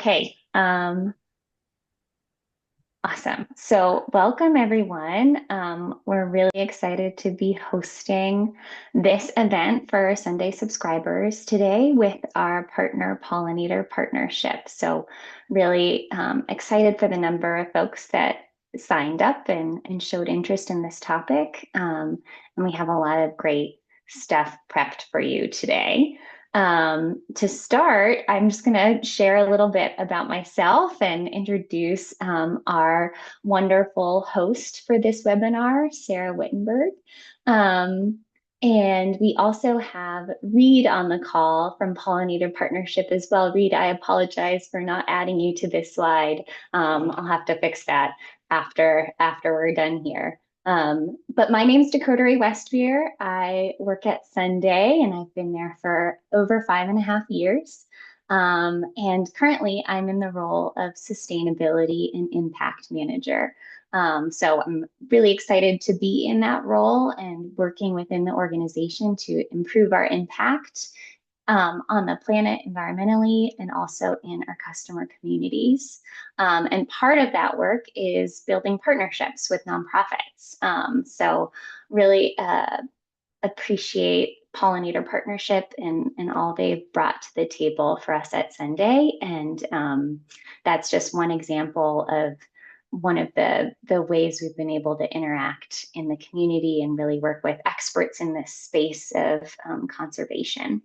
Okay. Awesome. So welcome everyone. We're really excited to be hosting this event for our Sunday subscribers today with our partner Pollinator Partnership. So really excited for the number of folks that signed up and showed interest in this topic. And we have a lot of great stuff prepped for you today. To start, I'm just going to share a little bit about myself and introduce our wonderful host for this webinar, Sara Wittenberg. Um, and we also have Reed on the call from Pollinator Partnership as well. Reed, I apologize for not adding you to this slide. I'll have to fix that after we're done here. But my name's Dakota Ray Westvier. I work at Sunday and I've been there for over 5.5 years. And currently I'm in the role of sustainability and impact manager. So I'm really excited to be in that role and working within the organization to improve our impact on the planet environmentally and also in our customer communities. And part of that work is building partnerships with nonprofits. So really appreciate Pollinator Partnership and all they've brought to the table for us at Sunday. And that's just one example of one of the ways we've been able to interact in the community and really work with experts in this space of conservation.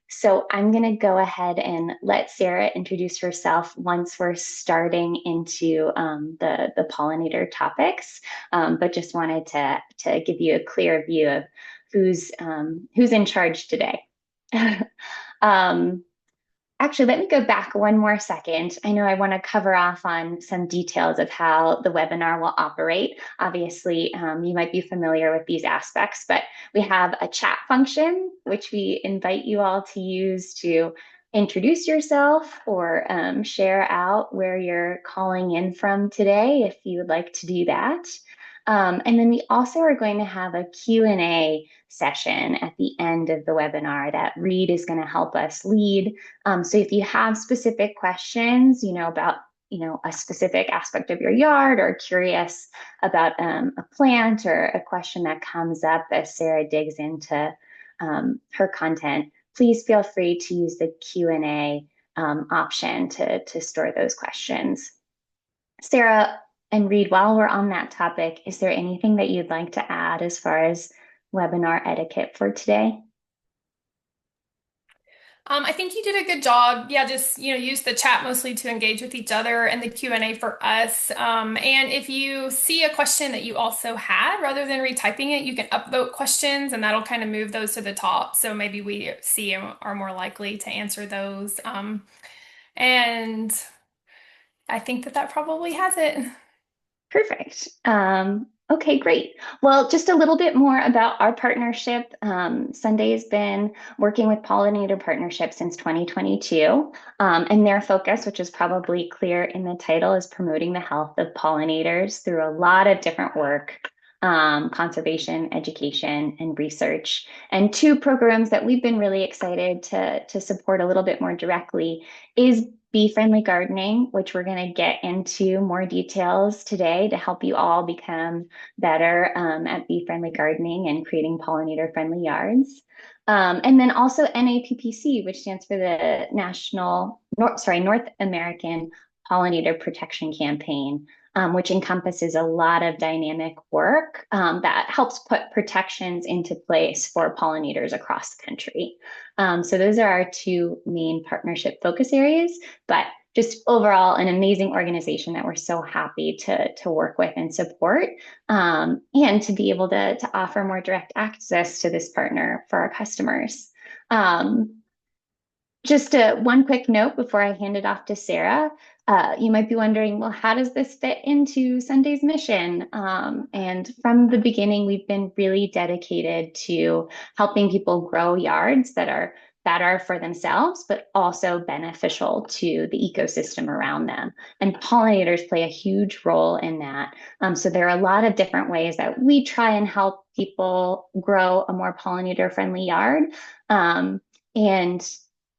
So I'm going to go ahead and let Sara introduce herself once we're starting into the pollinator topics, but just wanted to give you a clear view of who's in charge today. um, Actually, let me go back one more second. I know I want to cover off on some details of how the webinar will operate. Obviously, you might be familiar with these aspects, but we have a chat function, which we invite you all to use to introduce yourself or share out where you're calling in from today, if you would like to do that. And then we also are going to have a Q&A session at the end of the webinar that Reed is going to help us lead. So if you have specific questions, about a specific aspect of your yard or curious about a plant or a question that comes up as Sara digs into her content, please feel free to use the Q&A option to store those questions. Sara and Reed, while we're on that topic, is there anything that you'd like to add as far as webinar etiquette for today? I think you did a good job. Yeah, just use the chat mostly to engage with each other and the Q&A for us. And if you see a question that you also had, rather than retyping it, you can upvote questions, and that'll kind of move those to the top. So maybe we see and are more likely to answer those. And I think that probably has it. Perfect. Okay, great. Well, just a little bit more about our partnership. Sunday has been working with Pollinator Partnership since 2022, and their focus, which is probably clear in the title, is promoting the health of pollinators through a lot of different work, conservation, education, and research. And two programs that we've been really excited to support a little bit more directly is bee-friendly gardening, which we're going to get into more details today to help you all become better at bee-friendly gardening and creating pollinator-friendly yards. And then also NAPPC, which stands for the North American Pollinator Protection Campaign, which encompasses a lot of dynamic work that helps put protections into place for pollinators across the country. So those are our two main partnership focus areas, but just overall an amazing organization that we're so happy to work with and support, and to be able to offer more direct access to this partner for our customers. Just one quick note before I hand it off to Sara. You might be wondering, well, how does this fit into Sunday's mission? And from the beginning, we've been really dedicated to helping people grow yards that are better for themselves, but also beneficial to the ecosystem around them. And pollinators play a huge role in that. So there are a lot of different ways that we try and help people grow a more pollinator-friendly yard. And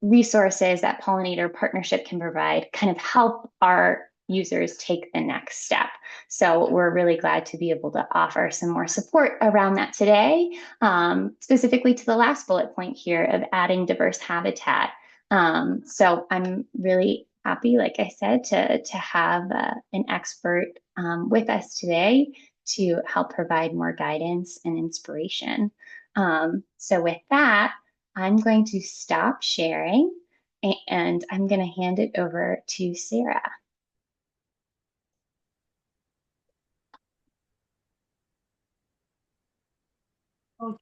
resources that Pollinator Partnership can provide kind of help our users take the next step. So we're really glad to be able to offer some more support around that today, specifically to the last bullet point here of adding diverse habitat. So I'm really happy, like I said, to have an expert with us today to help provide more guidance and inspiration. So with that, I'm going to stop sharing and I'm going to hand it over to Sarah.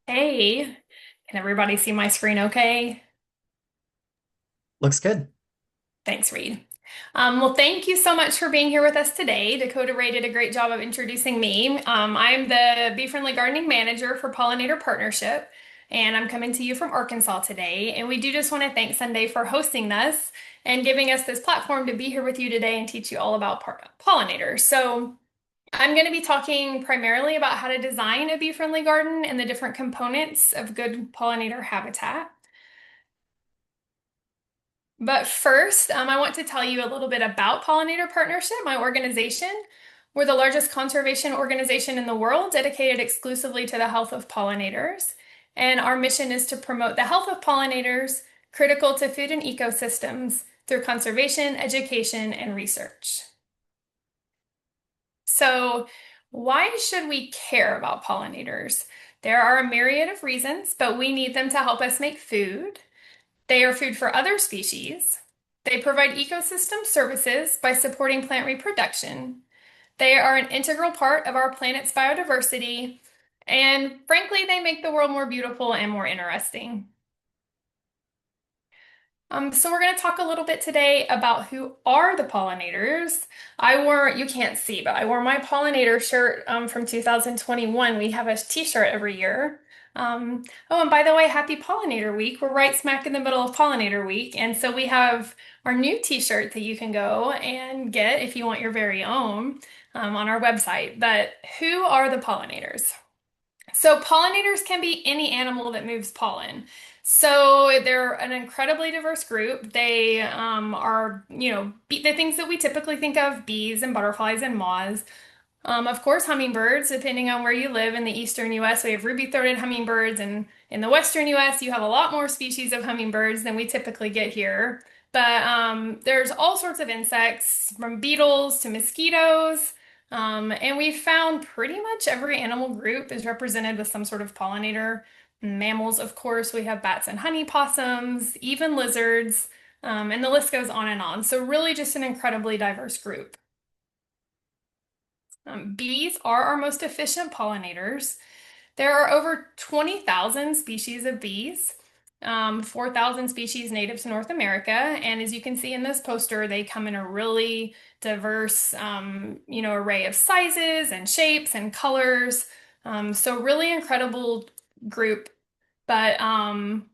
Okay. Can everybody see my screen okay? Looks good. Thanks, Reed. Well, thank you so much for being here with us today. Dakota Ray did a great job of introducing me. I'm the Bee Friendly Gardening Manager for Pollinator Partnership, and I'm coming to you from Arkansas today. And we do just want to thank Sunday for hosting us and giving us this platform to be here with you today and teach you all about pollinators. So I'm going to be talking primarily about how to design a bee-friendly garden and the different components of good pollinator habitat. But first, I want to tell you a little bit about Pollinator Partnership, my organization. We're the largest conservation organization in the world dedicated exclusively to the health of pollinators. And our mission is to promote the health of pollinators, critical to food and ecosystems, through conservation, education, and research. So, why should we care about pollinators? There are a myriad of reasons, but we need them to help us make food. They are food for other species. They provide ecosystem services by supporting plant reproduction. They are an integral part of our planet's biodiversity. And frankly, they make the world more beautiful and more interesting. So we're going to talk a little bit today about who are the pollinators. You can't see, but I wore my pollinator shirt from 2021. We have a t-shirt every year. Oh, and by the way, happy Pollinator Week. We're right smack in the middle of Pollinator Week. And so we have our new t-shirt that you can go and get if you want your very own on our website. But who are the pollinators? So pollinators can be any animal that moves pollen. So they're an incredibly diverse group. They are, the things that we typically think of, bees and butterflies and moths. Of course, hummingbirds, depending on where you live in the eastern US, we have ruby-throated hummingbirds, and in the western US, you have a lot more species of hummingbirds than we typically get here. But there's all sorts of insects, from beetles to mosquitoes, and we found pretty much every animal group is represented with some sort of pollinator. Mammals, of course, we have bats and honey possums, even lizards, and the list goes on and on. So really just an incredibly diverse group. Bees are our most efficient pollinators. There are over 20,000 species of bees, 4,000 species native to North America. And as you can see in this poster, they come in a really diverse, array of sizes and shapes and colors. So really incredible group. But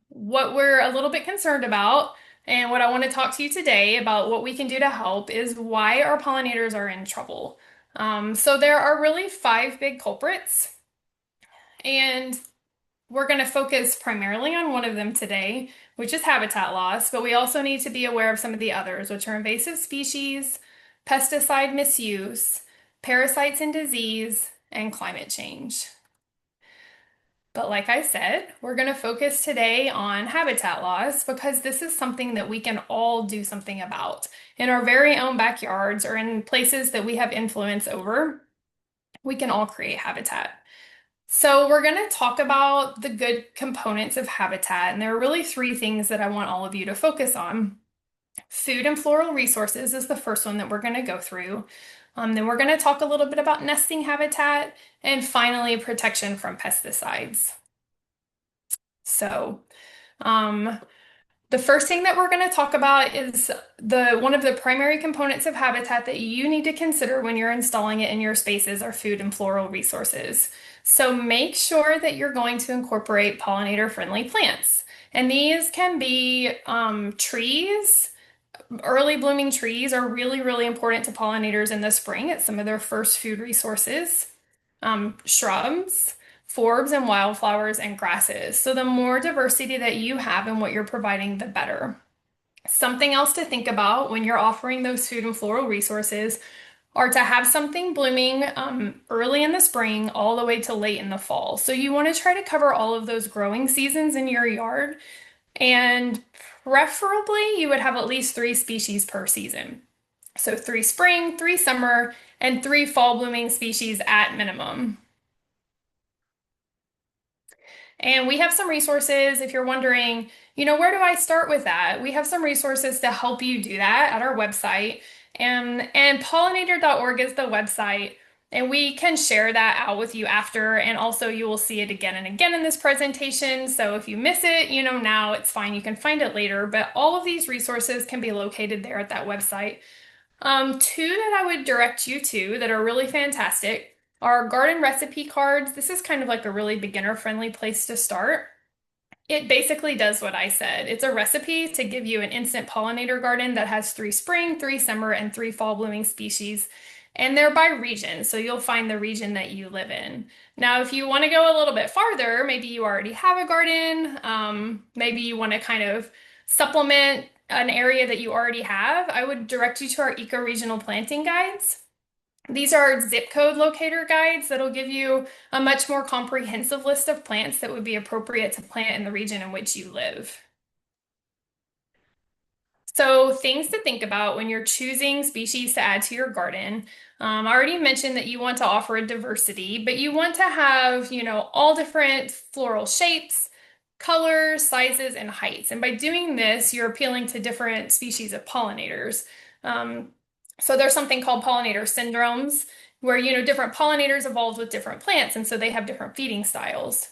what we're a little bit concerned about and what I want to talk to you today about what we can do to help is why our pollinators are in trouble. So there are really five big culprits, and we're going to focus primarily on one of them today, which is habitat loss, but we also need to be aware of some of the others, which are invasive species, pesticide misuse, parasites and disease, and climate change. But like I said, we're going to focus today on habitat loss because this is something that we can all do something about in our very own backyards or in places that we have influence over. We can all create habitat. So we're going to talk about the good components of habitat, and there are really three things that I want all of you to focus on. Food and floral resources is the first one that we're going to go through. Then we're going to talk a little bit about nesting habitat, and finally, protection from pesticides. So, the first thing that we're going to talk about is one of the primary components of habitat that you need to consider when you're installing it in your spaces are food and floral resources. So make sure that you're going to incorporate pollinator-friendly plants. And these can be trees. Early blooming trees are really, really important to pollinators in the spring. It's some of their first food resources. Shrubs, forbs and wildflowers, and grasses. So the more diversity that you have in what you're providing, the better. Something else to think about when you're offering those food and floral resources are to have something blooming early in the spring all the way to late in the fall. So you want to try to cover all of those growing seasons in your yard, and preferably you would have at least three species per season. So three spring, three summer, and three fall blooming species at minimum. And we have some resources if you're wondering, where do I start with that? We have some resources to help you do that at our website. And pollinator.org is the website. And we can share that out with you after. And also, you will see it again and again in this presentation. So if you miss it, now it's fine. You can find it later. But all of these resources can be located there at that website. Two that I would direct you to that are really fantastic are garden recipe cards. This is kind of like a really beginner-friendly place to start. It basically does what I said. It's a recipe to give you an instant pollinator garden that has three spring, three summer, and three fall blooming species. And they're by region, so you'll find the region that you live in. Now, if you want to go a little bit farther, maybe you already have a garden, maybe you want to kind of supplement an area that you already have, I would direct you to our eco-regional planting guides. These are zip code locator guides that'll give you a much more comprehensive list of plants that would be appropriate to plant in the region in which you live. So things to think about when you're choosing species to add to your garden. I already mentioned that you want to offer a diversity, but you want to have, all different floral shapes, colors, sizes, and heights. And by doing this, you're appealing to different species of pollinators. Um, so there's something called pollinator syndromes, where, different pollinators evolved with different plants, and so they have different feeding styles.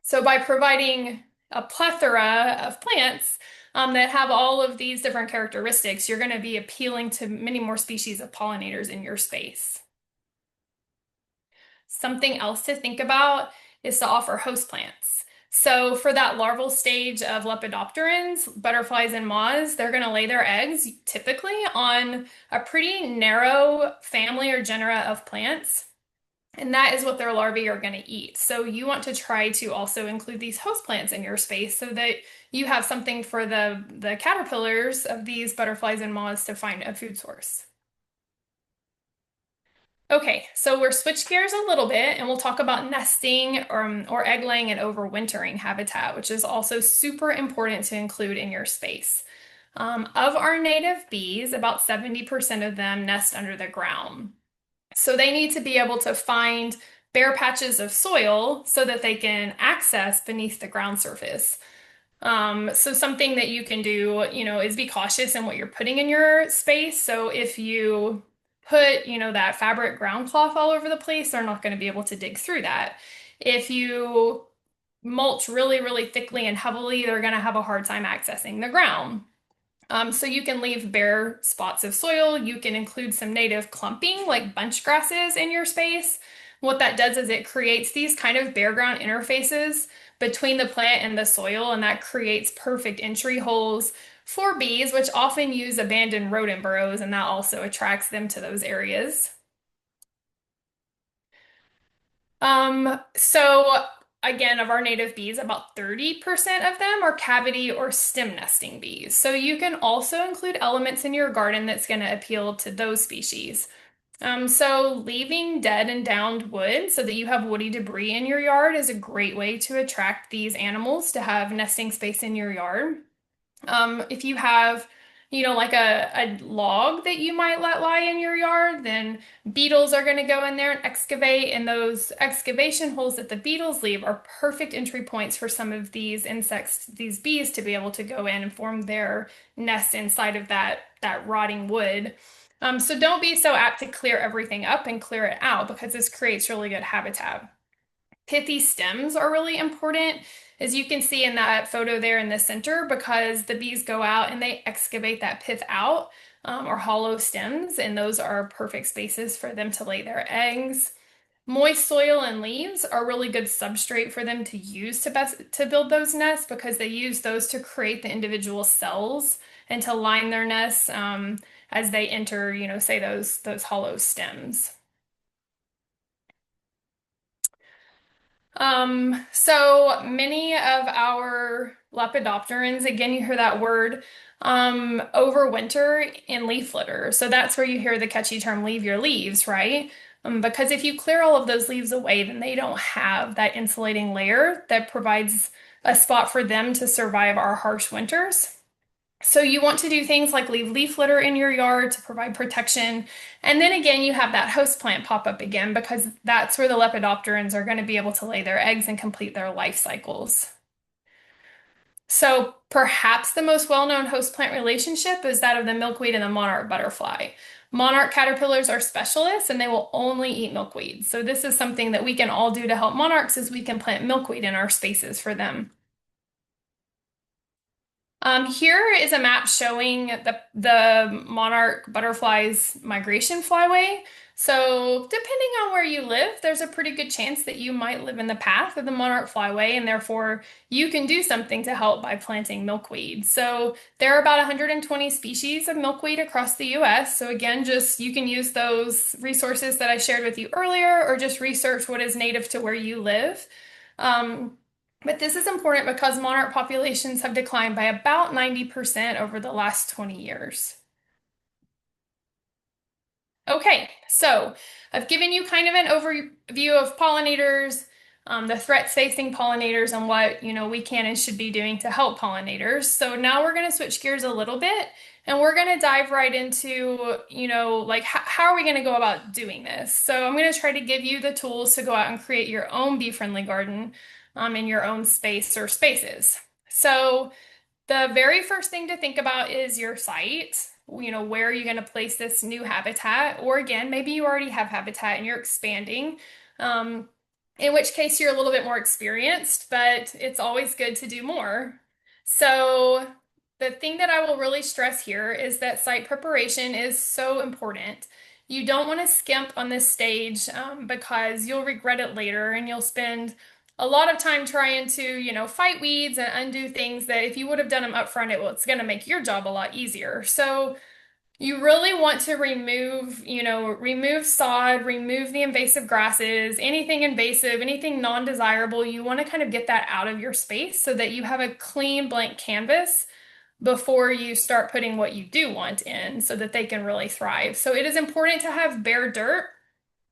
So by providing a plethora of plants that have all of these different characteristics, you're going to be appealing to many more species of pollinators in your space. Something else to think about is to offer host plants. So for that larval stage of lepidopterans, butterflies and moths, they're going to lay their eggs typically on a pretty narrow family or genera of plants. And that is what their larvae are going to eat. So you want to try to also include these host plants in your space so that you have something for the caterpillars of these butterflies and moths to find a food source. Okay, so we're switch gears a little bit and we'll talk about nesting or egg laying and overwintering habitat, which is also super important to include in your space. Of our native bees, about 70% of them nest under the ground. So they need to be able to find bare patches of soil so that they can access beneath the ground surface. So something that you can do, is be cautious in what you're putting in your space. So if you put, that fabric ground cloth all over the place, they're not going to be able to dig through that. If you mulch really, really thickly and heavily, they're going to have a hard time accessing the ground. So you can leave bare spots of soil. You can include some native clumping like bunch grasses in your space. What that does is it creates these kind of bare ground interfaces between the plant and the soil, and that creates perfect entry holes for bees, which often use abandoned rodent burrows, and that also attracts them to those areas. So again, of our native bees, about 30% of them are cavity or stem nesting bees. So you can also include elements in your garden that's going to appeal to those species. So leaving dead and downed wood so that you have woody debris in your yard is a great way to attract these animals to have nesting space in your yard. If you have, like a log that you might let lie in your yard, then beetles are going to go in there and excavate, and those excavation holes that the beetles leave are perfect entry points for some of these insects, these bees, to be able to go in and form their nests inside of that rotting wood. So don't be so apt to clear everything up and clear it out because this creates really good habitat. Pithy stems are really important, as you can see in that photo there in the center, because the bees go out and they excavate that pith out, or hollow stems, and those are perfect spaces for them to lay their eggs. Moist soil and leaves are really good substrate for them to use to build those nests because they use those to create the individual cells and to line their nests as they enter, say those hollow stems. So many of our lepidopterans, again, you hear that word, overwinter in leaf litter. So that's where you hear the catchy term, leave your leaves, right? Because if you clear all of those leaves away, then they don't have that insulating layer that provides a spot for them to survive our harsh winters. So you want to do things like leave leaf litter in your yard to provide protection. And then again, you have that host plant pop up again because that's where the lepidopterans are going to be able to lay their eggs and complete their life cycles. So perhaps the most well-known host plant relationship is that of the milkweed and the monarch butterfly. Monarch caterpillars are specialists and they will only eat milkweed. So this is something that we can all do to help monarchs is we can plant milkweed in our spaces for them. Here is a map showing the monarch butterfly's migration flyway. So depending on where you live, there's a pretty good chance that you might live in the path of the monarch flyway, and therefore you can do something to help by planting milkweed. So there are about 120 species of milkweed across the US. So again, just you can use those resources that I shared with you earlier, or just research what is native to where you live. Um, but this is important because monarch populations have declined by about 90% over the last 20 years. Okay, so I've given you kind of an overview of pollinators, the threats facing pollinators, and what, we can and should be doing to help pollinators. So now we're going to switch gears a little bit, and we're going to dive right into, like how are we going to go about doing this? So I'm going to try to give you the tools to go out and create your own bee-friendly garden, in your own space or spaces. So the very first thing to think about is your site. Where are you going to place this new habitat? Or again, maybe you already have habitat and you're expanding, um, in which case you're a little bit more experienced, but it's always good to do more. So the thing that I will really stress here is that site preparation is so important. You don't want to skimp on this stage, because you'll regret it later and you'll spend a lot of time trying to, fight weeds and undo things that if you would have done them up front, it's going to make your job a lot easier. So you really want to remove sod, remove the invasive grasses, anything invasive, anything non-desirable. You want to kind of get that out of your space so that you have a clean blank canvas before you start putting what you do want in so that they can really thrive. So it is important to have bare dirt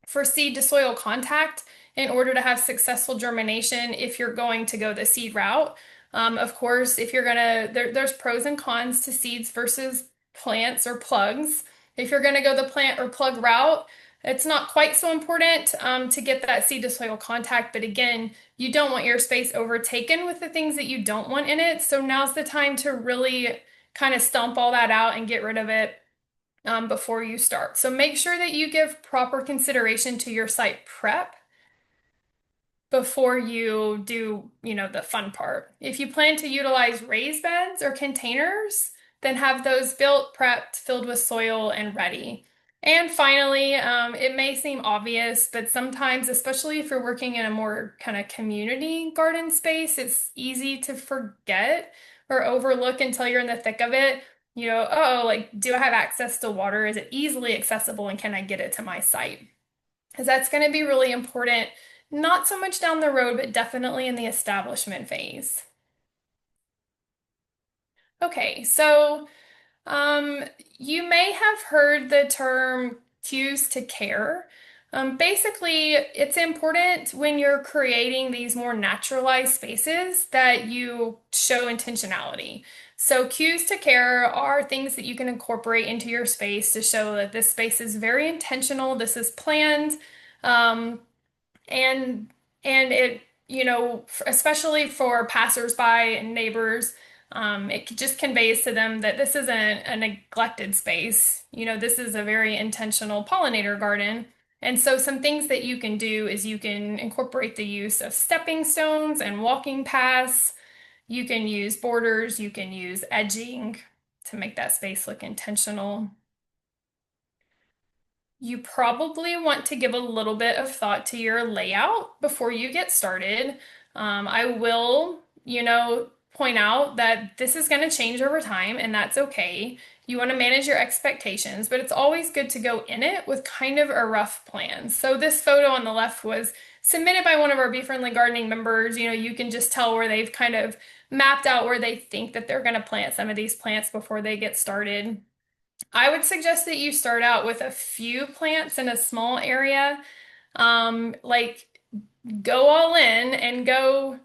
for seed to soil contact in order to have successful germination if you're going to go the seed route. Of course, if you're there's pros and cons to seeds versus plants or plugs. If you're gonna go the plant or plug route, it's not quite so important to get that seed to soil contact, but again, you don't want your space overtaken with the things that you don't want in it. So now's the time to really kind of stomp all that out and get rid of it before you start. So make sure that you give proper consideration to your site prep before you do, the fun part. If you plan to utilize raised beds or containers, then have those built, prepped, filled with soil, and ready. And finally, it may seem obvious, but sometimes, especially if you're working in a more kind of community garden space, it's easy to forget or overlook until you're in the thick of it. Oh, like, do I have access to water? Is it easily accessible and can I get it to my site? Because that's going to be really important, not so much down the road, but definitely in the establishment phase. Okay, so um, you may have heard the term cues to care. Basically, it's important when you're creating these more naturalized spaces that you show intentionality. So cues to care are things that you can incorporate into your space to show that this space is very intentional, this is planned, um, and it, especially for passersby and neighbors, it just conveys to them that this isn't a neglected space. This is a very intentional pollinator garden. And so some things that you can do is you can incorporate the use of stepping stones and walking paths. You can use borders, you can use edging to make that space look intentional. You probably want to give a little bit of thought to your layout before you get started. I will, point out that this is going to change over time, and that's okay. You want to manage your expectations, but it's always good to go in it with kind of a rough plan. So this photo on the left was submitted by one of our Bee Friendly Gardening members. You can just tell where they've kind of mapped out where they think that they're going to plant some of these plants before they get started. I would suggest that you start out with a few plants in a small area. Like go all in and go,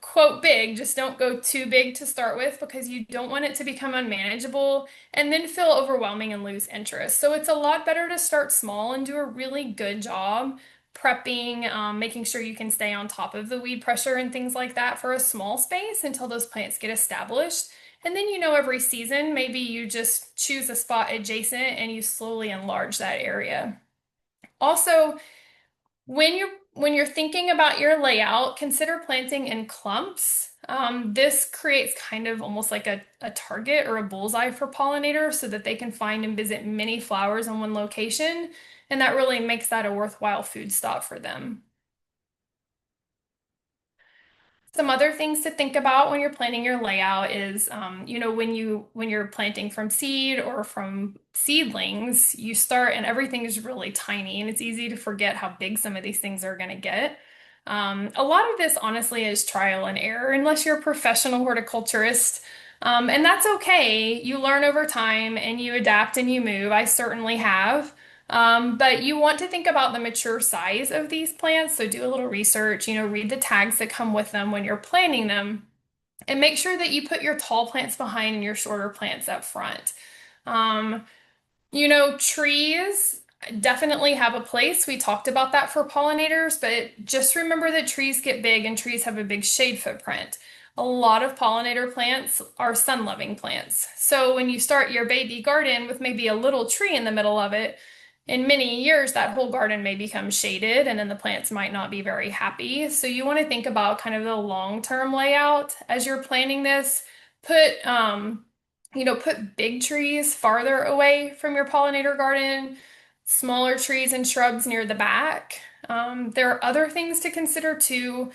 quote big. Just don't go too big to start with because you don't want it to become unmanageable and then feel overwhelming and lose interest. So it's a lot better to start small and do a really good job prepping, making sure you can stay on top of the weed pressure and things like that for a small space until those plants get established. And then, every season, maybe you just choose a spot adjacent and you slowly enlarge that area. Also, when you're thinking about your layout, consider planting in clumps. This creates kind of almost like a target or a bullseye for pollinators so that they can find and visit many flowers in one location, and that really makes that a worthwhile food stop for them. Some other things to think about when you're planning your layout is, when you're planting from seed or from seedlings, you start and everything is really tiny, and it's easy to forget how big some of these things are going to get. A lot of this, honestly, is trial and error, unless you're a professional horticulturist. And that's okay. You learn over time and you adapt and you move. I certainly have. But you want to think about the mature size of these plants. So do a little research, read the tags that come with them when you're planting them, and make sure that you put your tall plants behind and your shorter plants up front. Um, Trees definitely have a place. We talked about that for pollinators, but just remember that trees get big and trees have a big shade footprint. A lot of pollinator plants are sun-loving plants. So when you start your baby garden with maybe a little tree in the middle of it, in many years that whole garden may become shaded and then the plants might not be very happy. So you want to think about kind of the long-term layout as you're planning this. Put big trees farther away from your pollinator garden, smaller trees and shrubs near the back. There are other things to consider too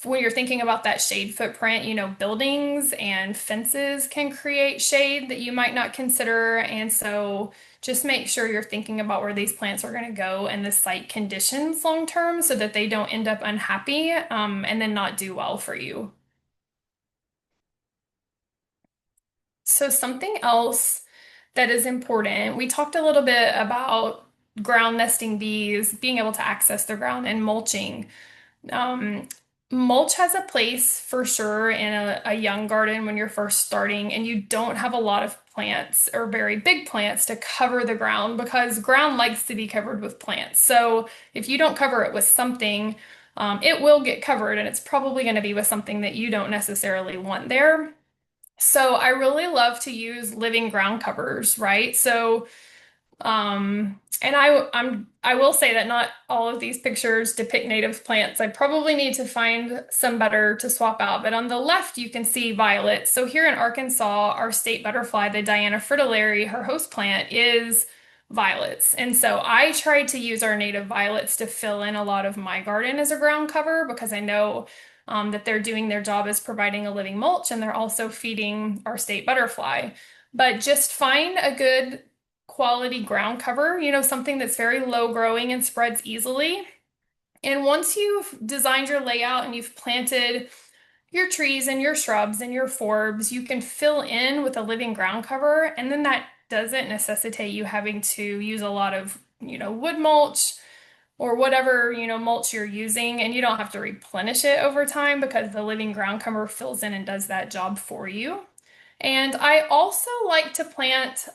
when you're thinking about that shade footprint. Buildings and fences can create shade that you might not consider. And so just make sure you're thinking about where these plants are going to go and the site conditions long term so that they don't end up unhappy, and then not do well for you. So something else that is important, we talked a little bit about ground nesting bees, being able to access the ground and mulching. Um, Mulch has a place for sure in a young garden when you're first starting and you don't have a lot of plants or very big plants to cover the ground because ground likes to be covered with plants. So if you don't cover it with something, it will get covered, and it's probably going to be with something that you don't necessarily want there. So I really love to use living ground covers, right? And I will say that not all of these pictures depict native plants. I probably need to find some better to swap out. But on the left, you can see violets. So here in Arkansas, our state butterfly, the Diana fritillary, her host plant is violets. And so I try to use our native violets to fill in a lot of my garden as a ground cover because I know that they're doing their job as providing a living mulch, and they're also feeding our state butterfly. But just find a good quality ground cover, something that's very low growing and spreads easily. And once you've designed your layout and you've planted your trees and your shrubs and your forbs, you can fill in with a living ground cover. And then that doesn't necessitate you having to use a lot of, wood mulch or whatever, mulch you're using. And you don't have to replenish it over time because the living ground cover fills in and does that job for you. And I also like to plant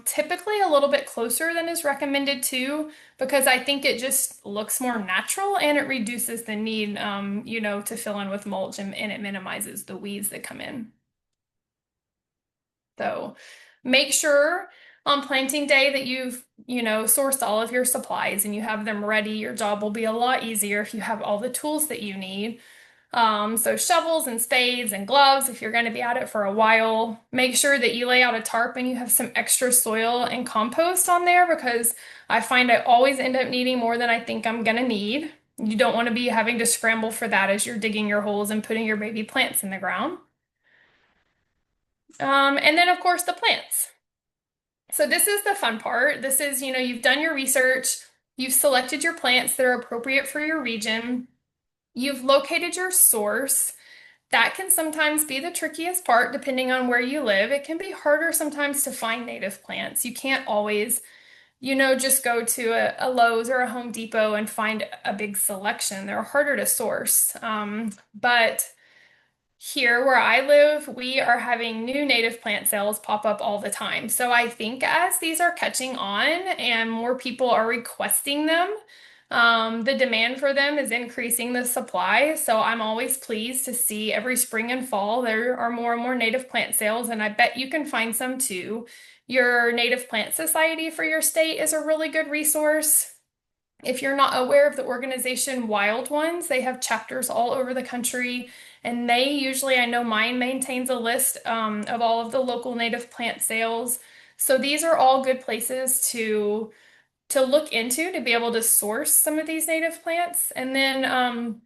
typically a little bit closer than is recommended too, because I think it just looks more natural and it reduces the need, to fill in with mulch, and it minimizes the weeds that come in. So make sure on planting day that you've, sourced all of your supplies and you have them ready. Your job will be a lot easier if you have all the tools that you need. So shovels and spades and gloves if you're going to be at it for a while. Make sure that you lay out a tarp and you have some extra soil and compost on there because I find I always end up needing more than I think I'm going to need. You don't want to be having to scramble for that as you're digging your holes and putting your baby plants in the ground. And then, of course, the plants. So this is the fun part. This is, you've done your research, you've selected your plants that are appropriate for your region, you've located your source. That can sometimes be the trickiest part depending on where you live. It can be harder sometimes to find native plants. You can't always, just go to a Lowe's or a Home Depot and find a big selection. They're harder to source. But here where I live, we are having new native plant sales pop up all the time. So I think as these are catching on and more people are requesting them, the demand for them is increasing the supply. So I'm always pleased to see every spring and fall there are more and more native plant sales, and I bet you can find some too. Your Native Plant Society for your state is a really good resource. If you're not aware of the organization Wild Ones, they have chapters all over the country, and they usually, I know mine maintains a list of all of the local native plant sales. So these are all good places to look into to be able to source some of these native plants. And then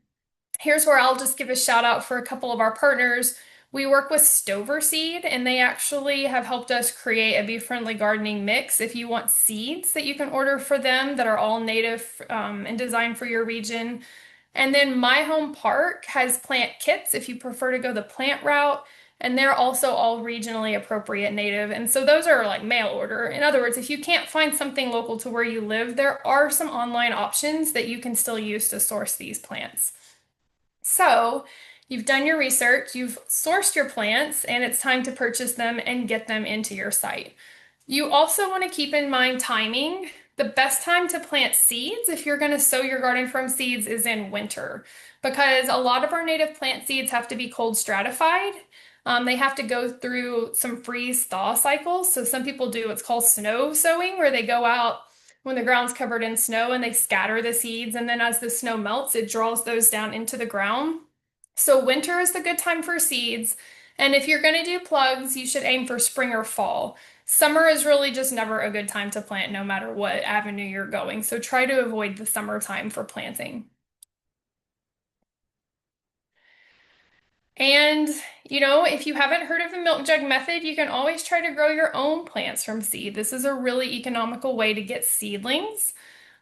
here's where I'll just give a shout out for a couple of our partners. We work with Stover Seed, and they actually have helped us create a bee-friendly gardening mix. If you want seeds that you can order for them that are all native and designed for your region. And then My Home Park has plant kits if you prefer to go the plant route. And they're also all regionally appropriate native. And so those are like mail order. In other words, if you can't find something local to where you live, there are some online options that you can still use to source these plants. So, you've done your research, you've sourced your plants, and it's time to purchase them and get them into your site. You also want to keep in mind timing. The best time to plant seeds, if you're going to sow your garden from seeds, is in winter because a lot of our native plant seeds have to be cold stratified. They have to go through some freeze thaw cycles. So, some people do what's called snow sowing, where they go out when the ground's covered in snow and they scatter the seeds, and then as the snow melts, it draws those down into the ground. So winter is the good time for seeds, and if you're going to do plugs, you should aim for spring or fall. Summer is really just never a good time to plant, no matter what avenue you're going. So try to avoid the summertime for planting. And, if you haven't heard of the milk jug method, you can always try to grow your own plants from seed. This is a really economical way to get seedlings.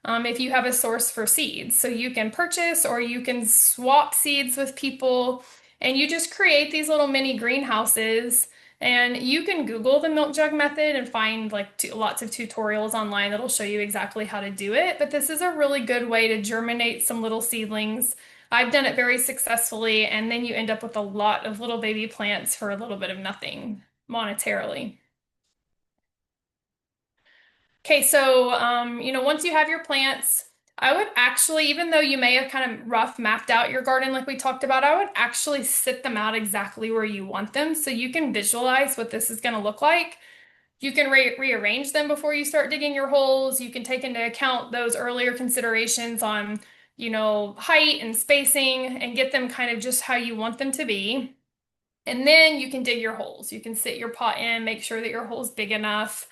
If you have a source for seeds. So you can purchase or you can swap seeds with people, and you just create these little mini greenhouses. And you can Google the milk jug method and find like lots of tutorials online that'll show you exactly how to do it. But this is a really good way to germinate some little seedlings. I've done it very successfully, and then you end up with a lot of little baby plants for a little bit of nothing monetarily. Okay, so once you have your plants, I would actually, even though you may have kind of rough mapped out your garden like we talked about, I would actually sit them out exactly where you want them so you can visualize what this is going to look like. You can rearrange them before you start digging your holes. You can take into account those earlier considerations on, height and spacing and get them kind of just how you want them to be. And then you can dig your holes. You can sit your pot in, make sure that your hole is big enough.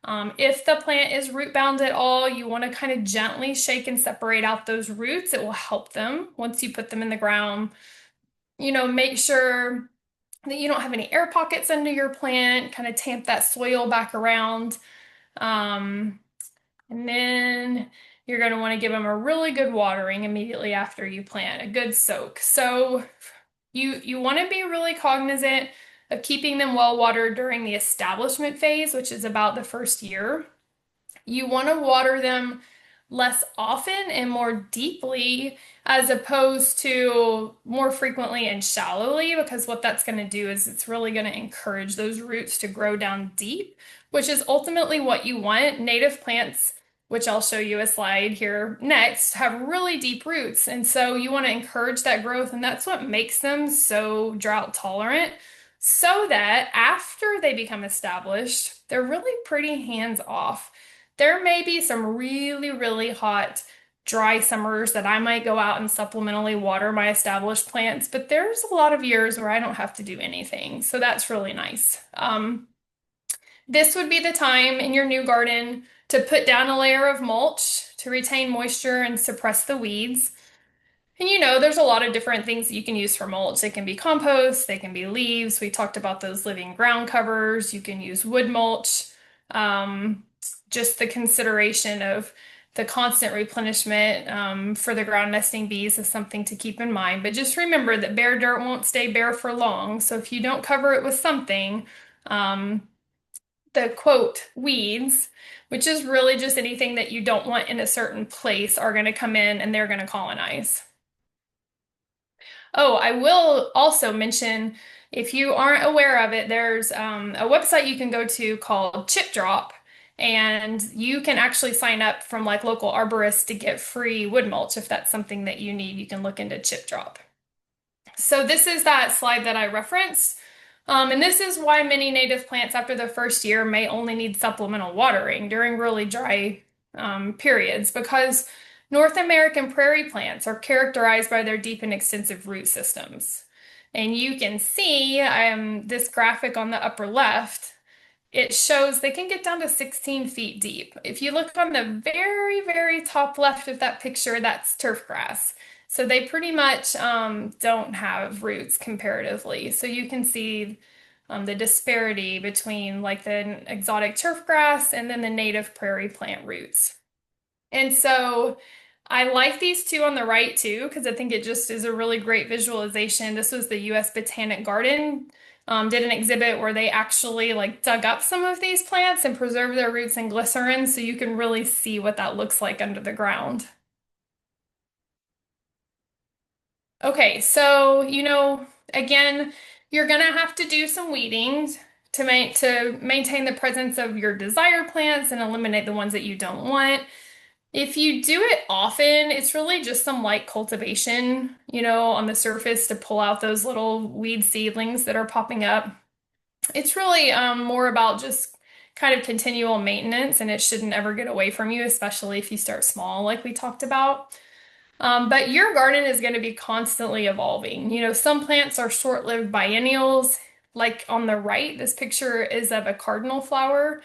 If the plant is root bound at all, you want to kind of gently shake and separate out those roots. It will help them once you put them in the ground. Make sure that you don't have any air pockets under your plant, kind of tamp that soil back around. Um, and then you're going to want to give them a really good watering immediately after you plant, a good soak. So you want to be really cognizant of keeping them well watered during the establishment phase, which is about the first year. You want to water them less often and more deeply as opposed to more frequently and shallowly, because what that's going to do is it's really going to encourage those roots to grow down deep, which is ultimately what you want. Native plants, which I'll show you a slide here next, have really deep roots. And so you want to encourage that growth, and that's what makes them so drought tolerant, so that after they become established, they're really pretty hands off. There may be some really, really hot, dry summers that I might go out and supplementally water my established plants, but there's a lot of years where I don't have to do anything. So that's really nice. This would be the time in your new garden to put down a layer of mulch to retain moisture and suppress the weeds. And there's a lot of different things that you can use for mulch. They can be compost, they can be leaves. We talked about those living ground covers. You can use wood mulch. Um, just the consideration of the constant replenishment for the ground nesting bees is something to keep in mind. But just remember that bare dirt won't stay bare for long. So if you don't cover it with something, um, the quote weeds, which is really just anything that you don't want in a certain place, are going to come in and they're going to colonize. Oh, I will also mention, if you aren't aware of it, there's a website you can go to called Chip Drop, and you can actually sign up from like local arborists to get free wood mulch if that's something that you need. You can look into Chip Drop. So this is that slide that I referenced. And this is why many native plants after the first year may only need supplemental watering during really dry periods because North American prairie plants are characterized by their deep and extensive root systems. And you can see this graphic on the upper left, it shows they can get down to 16 feet deep. If you look on the very, very top left of that picture, that's turf grass. So they pretty much don't have roots comparatively. So you can see the disparity between like the exotic turf grass and then the native prairie plant roots. And so I like these two on the right too, because I think it just is a really great visualization. This was the U.S. Botanic Garden, did an exhibit where they actually like dug up some of these plants and preserved their roots in glycerin, so you can really see what that looks like under the ground. Okay, so again, you're gonna have to do some weeding to maintain the presence of your desired plants and eliminate the ones that you don't want. If you do it often, it's really just some light cultivation, on the surface to pull out those little weed seedlings that are popping up. It's really more about just kind of continual maintenance, and it shouldn't ever get away from you, especially if you start small, like we talked about. But your garden is going to be constantly evolving. Some plants are short-lived biennials. Like on the right, this picture is of a cardinal flower,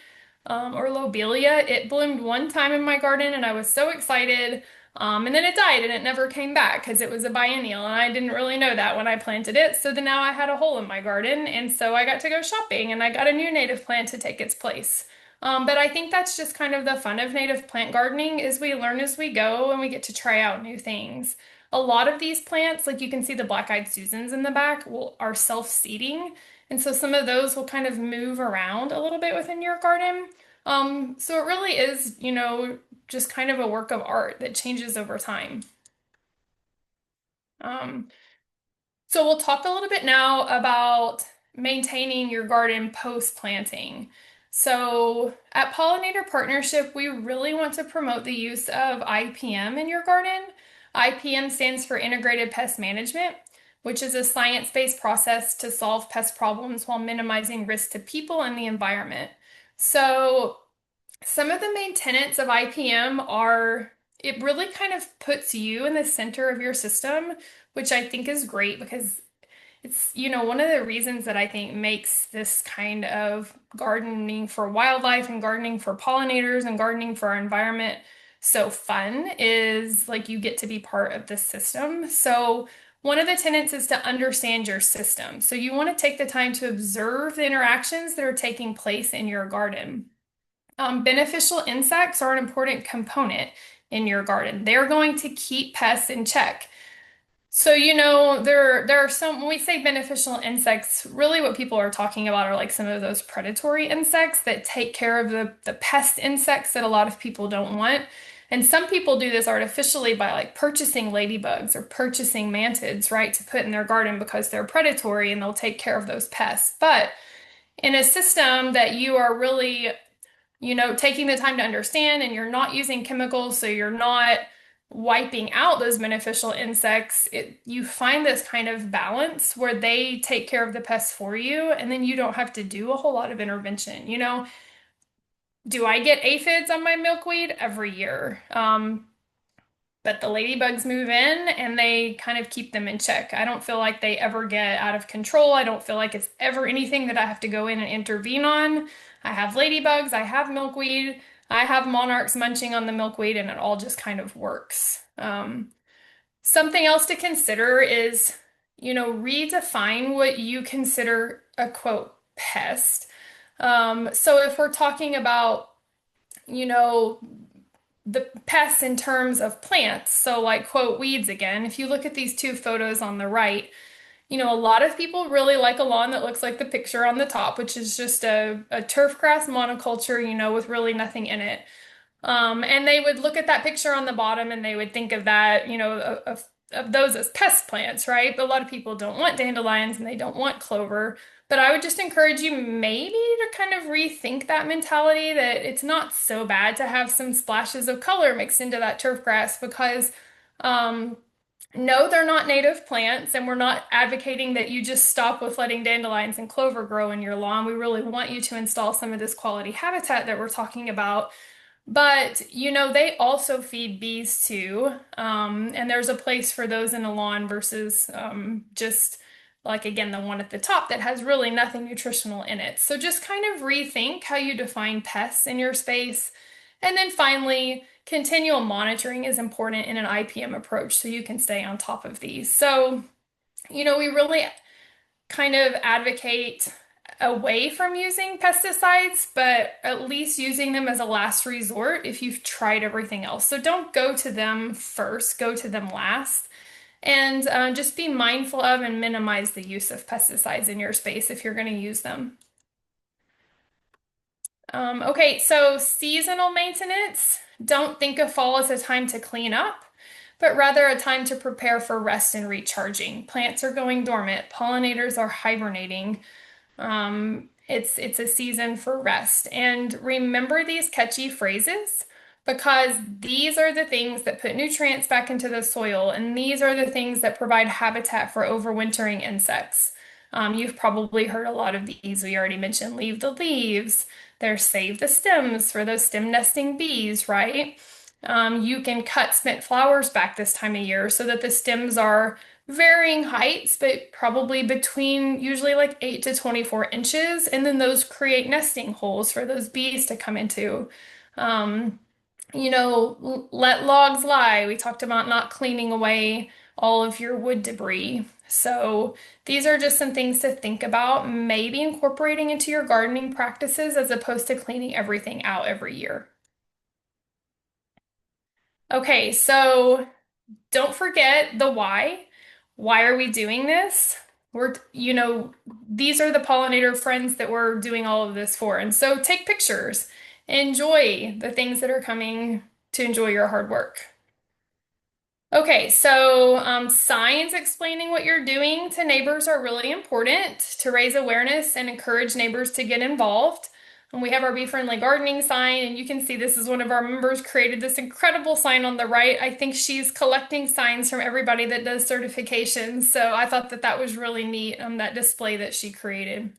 or lobelia. It bloomed one time in my garden and I was so excited. And then it died and it never came back because it was a biennial and I didn't really know that when I planted it. So then now I had a hole in my garden and so I got to go shopping and I got a new native plant to take its place. But I think that's just kind of the fun of native plant gardening is we learn as we go and we get to try out new things. A lot of these plants, like you can see the black-eyed Susans in the back, are self-seeding. And so some of those will kind of move around a little bit within your garden. So it really is, just kind of a work of art that changes over time. Um, so we'll talk a little bit now about maintaining your garden post-planting. So at Pollinator Partnership, we really want to promote the use of IPM in your garden. IPM stands for Integrated Pest Management, which is a science-based process to solve pest problems while minimizing risk to people and the environment. So some of the main tenets of IPM are it really kind of puts you in the center of your system, which I think is great because it's, one of the reasons that I think makes this kind of gardening for wildlife and gardening for pollinators and gardening for our environment so fun is like you get to be part of this system. So one of the tenets is to understand your system. So you want to take the time to observe the interactions that are taking place in your garden. Beneficial insects are an important component in your garden. They're going to keep pests in check. So, there are some, when we say beneficial insects, really what people are talking about are like some of those predatory insects that take care of the pest insects that a lot of people don't want. And some people do this artificially by like purchasing ladybugs or purchasing mantids, right, to put in their garden because they're predatory and they'll take care of those pests. But in a system that you are really taking the time to understand and you're not using chemicals, so you're not wiping out those beneficial insects, you find this kind of balance where they take care of the pests for you, and then you don't have to do a whole lot of intervention. Do I get aphids on my milkweed every year? But the ladybugs move in and they kind of keep them in check. I don't feel like they ever get out of control. I don't feel like it's ever anything that I have to go in and intervene on. I have ladybugs, I have milkweed, I have monarchs munching on the milkweed, and it all just kind of works. Something else to consider is, redefine what you consider a quote pest. So if we're talking about, you know, the pests in terms of plants, so like quote weeds again, if you look at these two photos on the right, a lot of people really like a lawn that looks like the picture on the top, which is just a turf grass monoculture, with really nothing in it. And they would look at that picture on the bottom and they would think of that, of those as pest plants, right? But a lot of people don't want dandelions and they don't want clover. But I would just encourage you maybe to kind of rethink that mentality that it's not so bad to have some splashes of color mixed into that turf grass because, um, no, they're not native plants, and we're not advocating that you just stop with letting dandelions and clover grow in your lawn. We really want you to install some of this quality habitat that we're talking about. But, they also feed bees too. And there's a place for those in a lawn versus just like, again, the one at the top that has really nothing nutritional in it. So just kind of rethink how you define pests in your space. And then finally, continual monitoring is important in an IPM approach so you can stay on top of these. So, we really kind of advocate away from using pesticides, but at least using them as a last resort if you've tried everything else. So don't go to them first, go to them last. And just be mindful of and minimize the use of pesticides in your space if you're going to use them. Okay, so seasonal maintenance. Don't think of fall as a time to clean up, but rather a time to prepare for rest and recharging. Plants are going dormant, pollinators are hibernating. It's a season for rest. And remember these catchy phrases because these are the things that put nutrients back into the soil, and these are the things that provide habitat for overwintering insects. You've probably heard a lot of these. We already mentioned leave the leaves. There's save the stems for those stem nesting bees, right? You can cut spent flowers back this time of year so that the stems are varying heights, but probably between usually like 8 to 24 inches. And then those create nesting holes for those bees to come into. Um, let logs lie. We talked about not cleaning away all of your wood debris. So these are just some things to think about, maybe incorporating into your gardening practices as opposed to cleaning everything out every year. Okay, so don't forget the why. Why are we doing this? These are the pollinator friends that we're doing all of this for. And so take pictures, enjoy the things that are coming to enjoy your hard work. Okay, so signs explaining what you're doing to neighbors are really important to raise awareness and encourage neighbors to get involved. And we have our Bee Friendly Gardening sign, and you can see this is one of our members created this incredible sign on the right. I think she's collecting signs from everybody that does certifications, so I thought that that was really neat, that display that she created.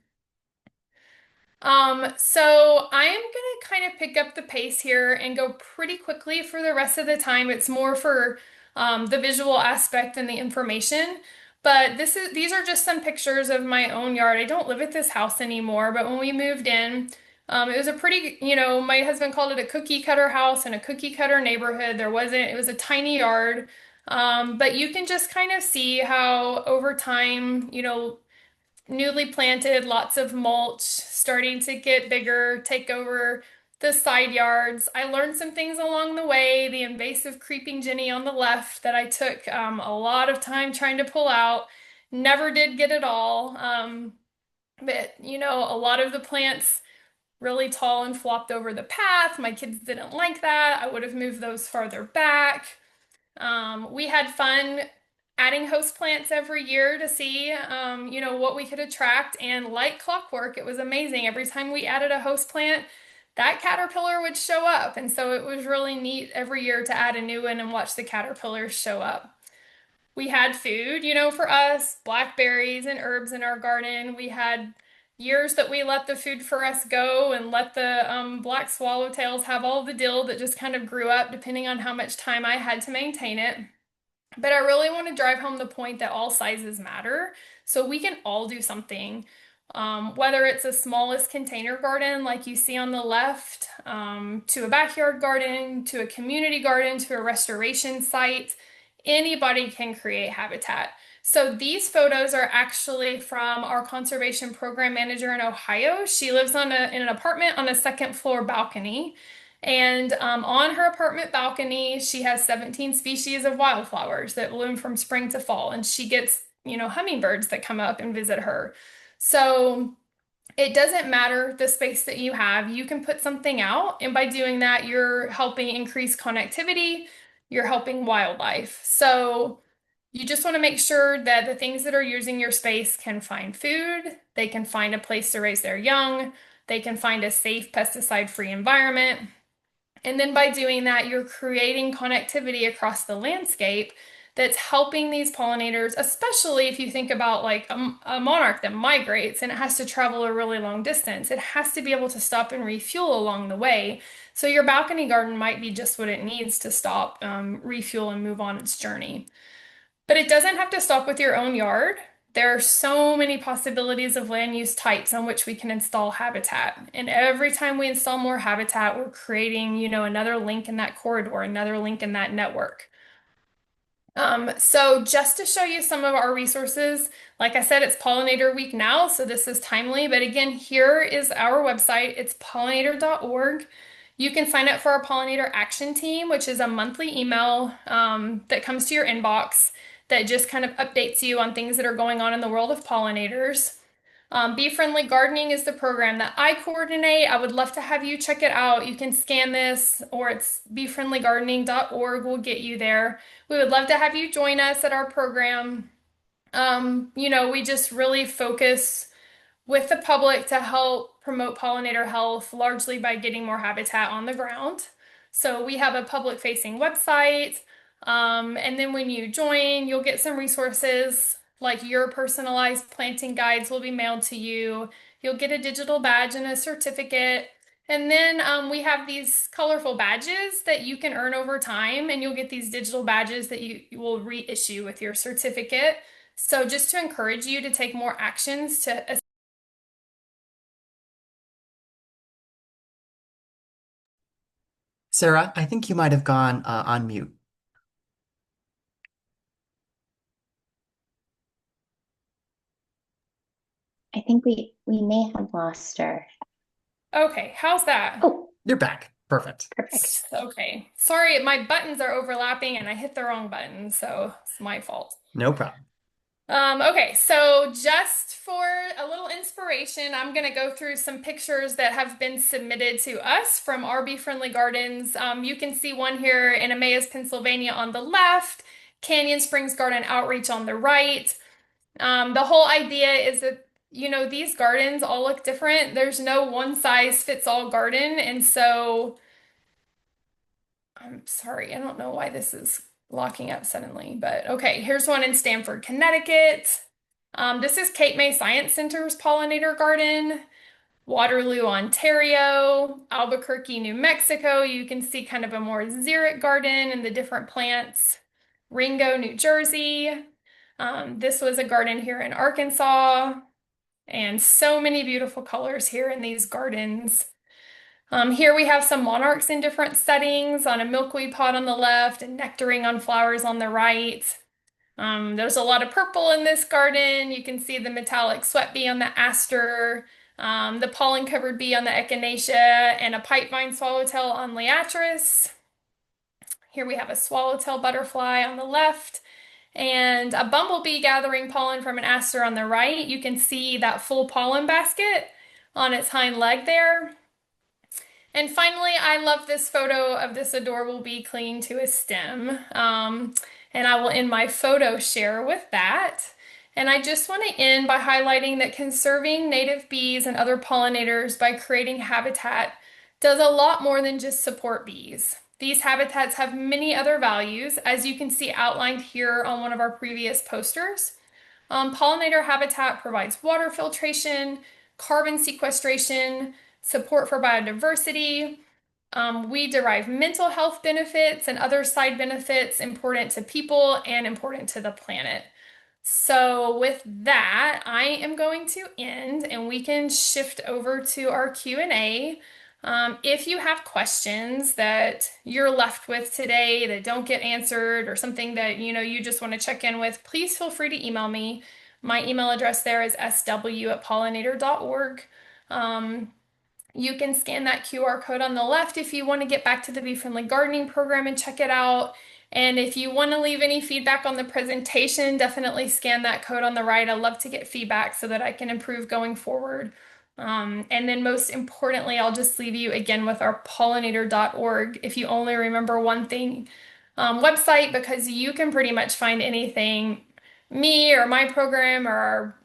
So I am gonna kind of pick up the pace here and go pretty quickly for the rest of the time. It's more for the visual aspect and the information. But these are just some pictures of my own yard. I don't live at this house anymore, but when we moved in, it was a pretty, my husband called it a cookie cutter house and a cookie cutter neighborhood. It was a tiny yard. But you can just kind of see how over time, newly planted, lots of mulch, starting to get bigger, take over the side yards. I learned some things along the way, the invasive creeping Jenny on the left that I took a lot of time trying to pull out. Never did get it all. But a lot of the plants really tall and flopped over the path. My kids didn't like that. I would have moved those farther back. We had fun adding host plants every year to see, what we could attract. And like clockwork, it was amazing. Every time we added a host plant, that caterpillar would show up. And so it was really neat every year to add a new one and watch the caterpillars show up. We had food, for us, blackberries and herbs in our garden. We had years that we let the food for us go and let the black swallowtails have all the dill that just kind of grew up depending on how much time I had to maintain it. But I really want to drive home the point that all sizes matter. So we can all do something, whether it's a smallest container garden like you see on the left, to a backyard garden, to a community garden, to a restoration site. Anybody can create habitat. So these photos are actually from our conservation program manager in Ohio. She lives in an apartment on a second floor balcony. And on her apartment balcony, she has 17 species of wildflowers that bloom from spring to fall. And she gets, hummingbirds that come up and visit her. So it doesn't matter the space that you have, you can put something out, and by doing that, you're helping increase connectivity, you're helping wildlife. So you just want to make sure that the things that are using your space can find food, they can find a place to raise their young, they can find a safe pesticide-free environment. And then by doing that, you're creating connectivity across the landscape that's helping these pollinators, especially if you think about like a monarch that migrates and it has to travel a really long distance. It has to be able to stop and refuel along the way. So your balcony garden might be just what it needs to stop, refuel, and move on its journey. But it doesn't have to stop with your own yard. There are so many possibilities of land use types on which we can install habitat. And every time we install more habitat, we're creating, another link in that corridor, another link in that network. So just to show you some of our resources, like I said, it's Pollinator Week now, so this is timely. But again, here is our website. It's pollinator.org. You can sign up for our Pollinator Action Team, which is a monthly email that comes to your inbox that just kind of updates you on things that are going on in the world of pollinators. Bee Friendly Gardening is the program that I coordinate. I would love to have you check it out. You can scan this, or it's beefriendlygardening.org will get you there. We would love to have you join us at our program. We just really focus with the public to help promote pollinator health, largely by getting more habitat on the ground. So we have a public-facing website, and then when you join, you'll get some resources like your personalized planting guides will be mailed to you. You'll get a digital badge and a certificate. And then we have these colorful badges that you can earn over time, and you'll get these digital badges that you will reissue with your certificate. So just to encourage you to take more actions to. Sarah, I think you might have gone on mute. I think we may have lost her. Okay, how's that? Oh, You're back. Perfect. perfect. Okay. Sorry, my buttons are overlapping and I hit the wrong button, so it's my fault. No problem. Okay, so just for a little inspiration, I'm going to go through some pictures that have been submitted to us from our Bee Friendly Gardens. You can see one here in Emmaus, Pennsylvania on the left, Canyon Springs Garden Outreach on the right. The whole idea is that, these gardens all look different. There's no one size fits all garden, and so I'm sorry, I don't know why this is locking up suddenly, but okay, here's one in Stamford, Connecticut. This is Cape May Science Center's pollinator garden, Waterloo, Ontario, Albuquerque, New Mexico. You can see kind of a more xeric garden and the different plants. Ringo, New Jersey. This was a garden here in Arkansas, and so many beautiful colors here in these gardens. Here we have some monarchs in different settings on a milkweed pot on the left and nectaring on flowers on the right. There's a lot of purple in this garden. You can see the metallic sweat bee on the aster, the pollen-covered bee on the echinacea, and a pipevine swallowtail on liatris. Here we have a swallowtail butterfly on the left and a bumblebee gathering pollen from an aster on the right. You can see that full pollen basket on its hind leg there. And finally, I love this photo of this adorable bee clinging to a stem. And I will end my photo share with that. And I just want to end by highlighting that conserving native bees and other pollinators by creating habitat does a lot more than just support bees. These habitats have many other values, as you can see outlined here on one of our previous posters. Pollinator habitat provides water filtration, carbon sequestration, support for biodiversity. We derive mental health benefits and other side benefits important to people and important to the planet. So with that, I am going to end and we can shift over to our Q&A. If you have questions that you're left with today that don't get answered or something that you just want to check in with, please feel free to email me. My email address there is sw@pollinator.org. Um, you can scan that QR code on the left if you want to get back to the Bee Friendly Gardening program and check it out. And if you want to leave any feedback on the presentation, definitely scan that code on the right. I love to get feedback so that I can improve going forward. And then most importantly, I'll just leave you again with our pollinator.org if you only remember one thing website, because you can pretty much find anything, me or my program or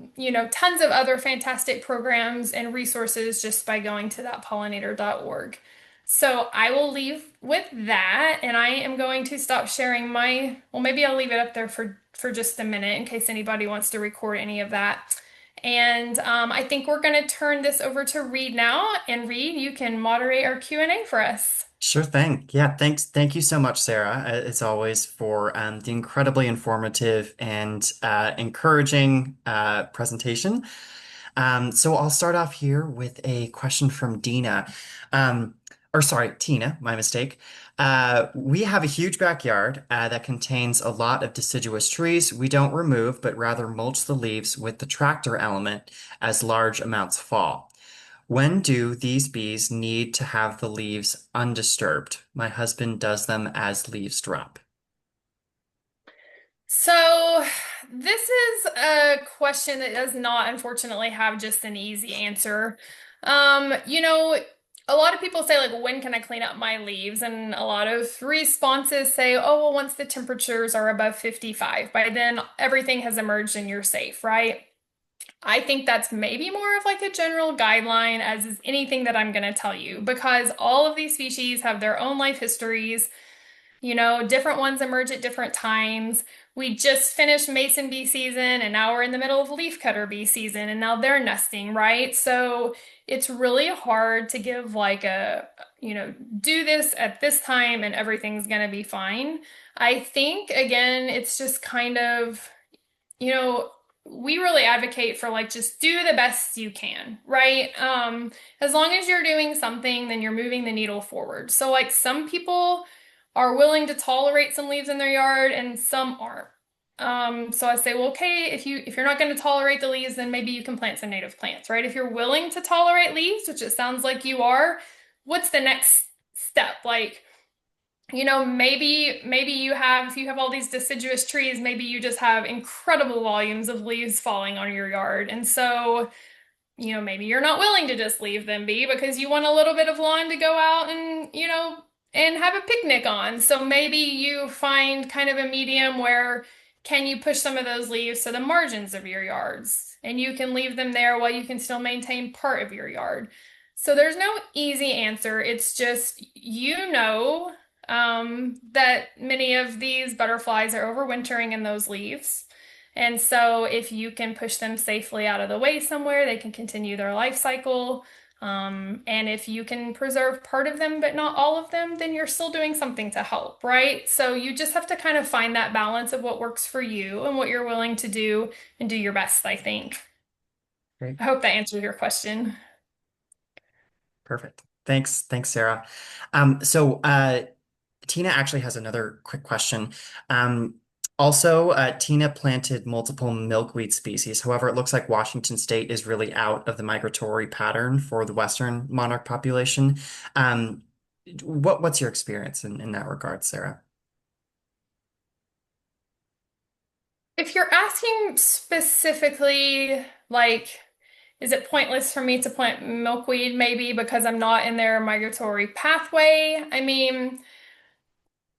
tons of other fantastic programs and resources just by going to that pollinator.org. So I will leave with that, and I am going to stop sharing well, maybe I'll leave it up there for just a minute in case anybody wants to record any of that. And I think we're going to turn this over to Reed now. And Reed, you can moderate our Q&A for us. Sure thing. Yeah, thanks. Thank you so much, Sarah, as always, for the incredibly informative and encouraging presentation. So I'll start off here with a question from Dina. Um, or sorry, Tina, my mistake. We have a huge backyard that contains a lot of deciduous trees. We don't remove, but rather mulch the leaves with the tractor element as large amounts fall. When do these bees need to have the leaves undisturbed? My husband does them as leaves drop. So, this is a question that does not, unfortunately, have just an easy answer. A lot of people say, like, when can I clean up my leaves? And a lot of responses say, oh, well, once the temperatures are above 55, by then everything has emerged and you're safe, right? I think that's maybe more of like a general guideline, as is anything that I'm going to tell you, because all of these species have their own life histories. Different ones emerge at different times. We just finished mason bee season and now we're in the middle of leafcutter bee season and now they're nesting, right? So it's really hard to give like do this at this time and everything's going to be fine. I think, again, it's just kind of, you know, we really advocate for like just do the best you can, right? As long as you're doing something, then you're moving the needle forward. So like some people are willing to tolerate some leaves in their yard and some aren't. So I say, well, okay, if you're not going to tolerate the leaves, then maybe you can plant some native plants, right? If you're willing to tolerate leaves, which it sounds like you are, what's the next step? Like, maybe if you have all these deciduous trees, maybe you just have incredible volumes of leaves falling on your yard. And so, maybe you're not willing to just leave them be because you want a little bit of lawn to go out and, and have a picnic on. So maybe you find kind of a medium where can you push some of those leaves to the margins of your yards and you can leave them there while you can still maintain part of your yard. So there's no easy answer. It's just, that many of these butterflies are overwintering in those leaves. And so if you can push them safely out of the way somewhere, they can continue their life cycle. And if you can preserve part of them, but not all of them, then you're still doing something to help, right? So you just have to kind of find that balance of what works for you and what you're willing to do and do your best, I think. Great. I hope that answers your question. Perfect. Thanks, Sarah. Tina actually has another quick question. Tina planted multiple milkweed species. However, it looks like Washington State is really out of the migratory pattern for the Western monarch population. Um, what's your experience in that regard, Sarah? If you're asking specifically, like, is it pointless for me to plant milkweed maybe because I'm not in their migratory pathway? I mean,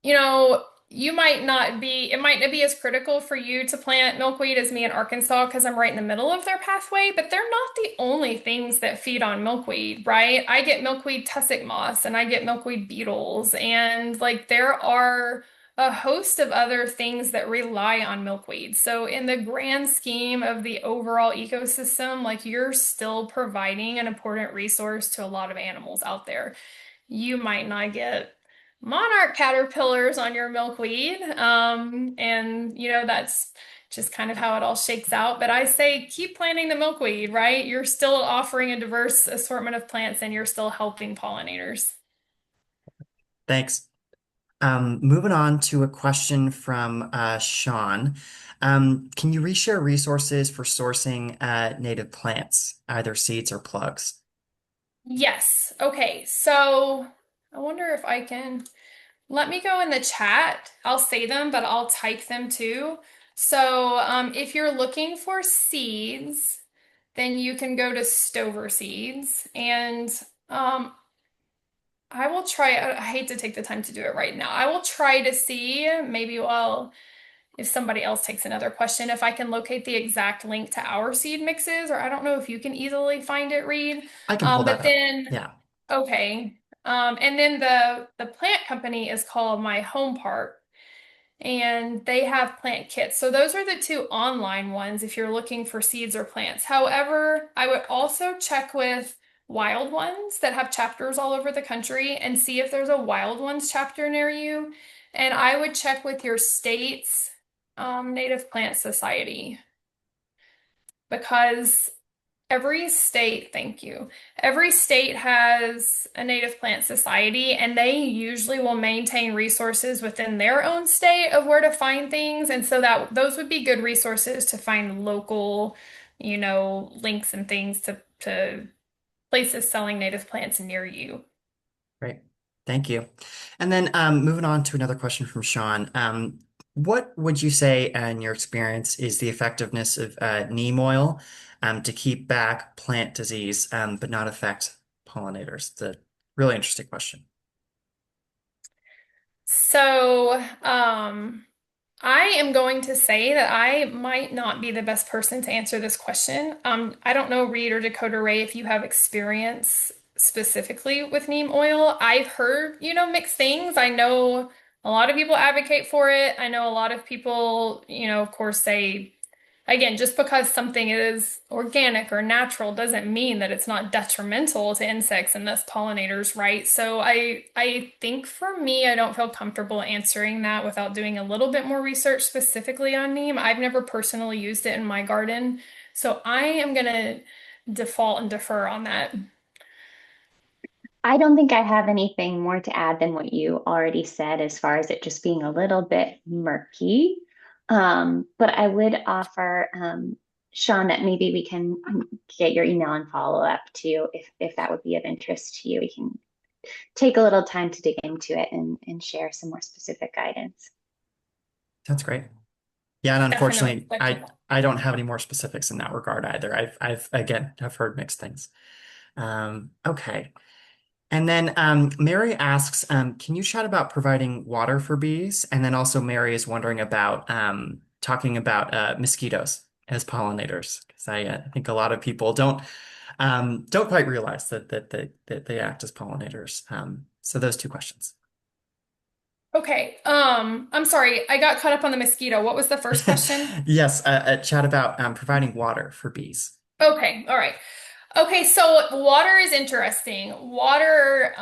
it might not be as critical for you to plant milkweed as me in Arkansas because I'm right in the middle of their pathway, but they're not the only things that feed on milkweed, right? I get milkweed tussock moths and I get milkweed beetles, and like there are a host of other things that rely on milkweed. So in the grand scheme of the overall ecosystem, like you're still providing an important resource to a lot of animals out there. You might not get monarch caterpillars on your milkweed. And that's just kind of how it all shakes out. But I say keep planting the milkweed, right? You're still offering a diverse assortment of plants and you're still helping pollinators. Thanks. Moving on to a question from Sean. Can you reshare resources for sourcing native plants, either seeds or plugs? Yes. Okay. So I wonder if I can let me go in the chat. I'll say them, but I'll type them too. So if you're looking for seeds, then you can go to Stover Seeds and um, I will try. I hate to take the time to do it right now. I will try to see maybe while if somebody else takes another question, if I can locate the exact link to our seed mixes, or I don't know if you can easily find it, Reed. I can pull that But up. then, Yeah, okay. And then the plant company is called My Home Park and they have plant kits. So those are the two online ones if you're looking for seeds or plants. However, I would also check with Wild Ones that have chapters all over the country and see if there's a Wild Ones chapter near you. And I would check with your state's Native Plant Society because every state, thank you. Every state has a native plant society, and they usually will maintain resources within their own state of where to find things. And so that those would be good resources to find local, links and things to places selling native plants near you. great. Thank you. And then moving on to another question from Sean. What would you say, in your experience, is the effectiveness of neem oil to keep back plant disease but not affect pollinators? It's a really interesting question. So, I am going to say that I might not be the best person to answer this question. I don't know, Reed or Dakota Ray, if you have experience specifically with neem oil. I've heard, mixed things. I know a lot of people advocate for it. I know a lot of people, of course, say again, just because something is organic or natural doesn't mean that it's not detrimental to insects and thus pollinators, right? So I think for me, I don't feel comfortable answering that without doing a little bit more research specifically on neem. I've never personally used it in my garden, so I am gonna default and defer on that. I don't think I have anything more to add than what you already said as far as it just being a little bit murky. But I would offer, Sean, that maybe we can get your email and follow up too, if that would be of interest to you. We can take a little time to dig into it and share some more specific guidance. That's great. Yeah, and Definitely. unfortunately, I don't have any more specifics in that regard either. I've again I've heard mixed things. Okay. And then Mary asks, can you chat about providing water for bees? And then also Mary is wondering about talking about mosquitoes as pollinators, because I think a lot of people don't quite realize that they act as pollinators. So those two questions. Okay. I'm sorry, I got caught up on the mosquito. What was the first question? Yes, a chat about providing water for bees. Okay, all right. Okay, so water is interesting. Water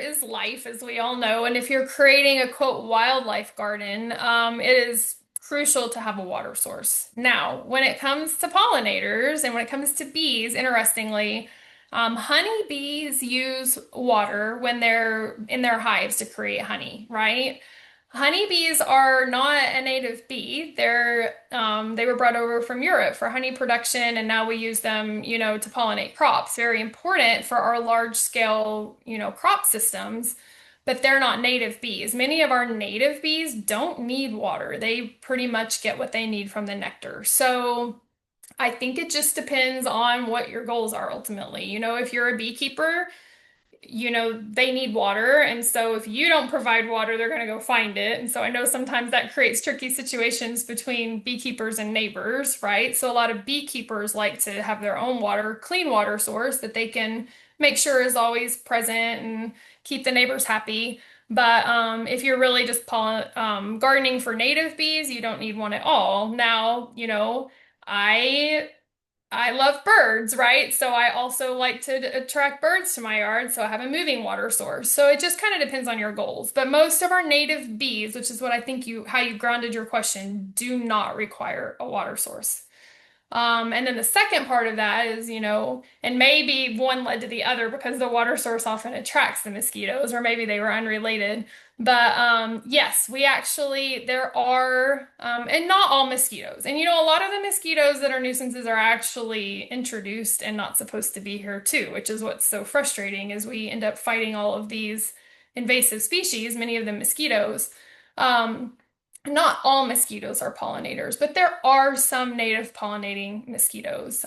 is life, as we all know. And if you're creating a quote wildlife garden, it is crucial to have a water source. Now, when it comes to pollinators and when it comes to bees, interestingly, honeybees use water when they're in their hives to create honey, right? Honeybees are not a native bee. They were brought over from Europe for honey production, and now we use them, to pollinate crops. Very important for our large scale, crop systems, but they're not native bees. Many of our native bees don't need water. They pretty much get what they need from the nectar. So I think it just depends on what your goals are ultimately. If you're a beekeeper, they need water. And so if you don't provide water, they're going to go find it. And so I know sometimes that creates tricky situations between beekeepers and neighbors, right? So a lot of beekeepers like to have their own water, clean water source that they can make sure is always present and keep the neighbors happy. But if you're really just gardening for native bees, you don't need one at all. Now, I I love birds, right? So I also like to attract birds to my yard, so I have a moving water source. So it just kind of depends on your goals. But most of our native bees, which is what I think how you grounded your question, do not require a water source. And then the second part of that is, and maybe one led to the other because the water source often attracts the mosquitoes, or maybe they were unrelated. But yes, there are, and not all mosquitoes. And a lot of the mosquitoes that are nuisances are actually introduced and not supposed to be here too, which is what's so frustrating is we end up fighting all of these invasive species, many of them mosquitoes. Um, Not all mosquitoes are pollinators, but there are some native pollinating mosquitoes.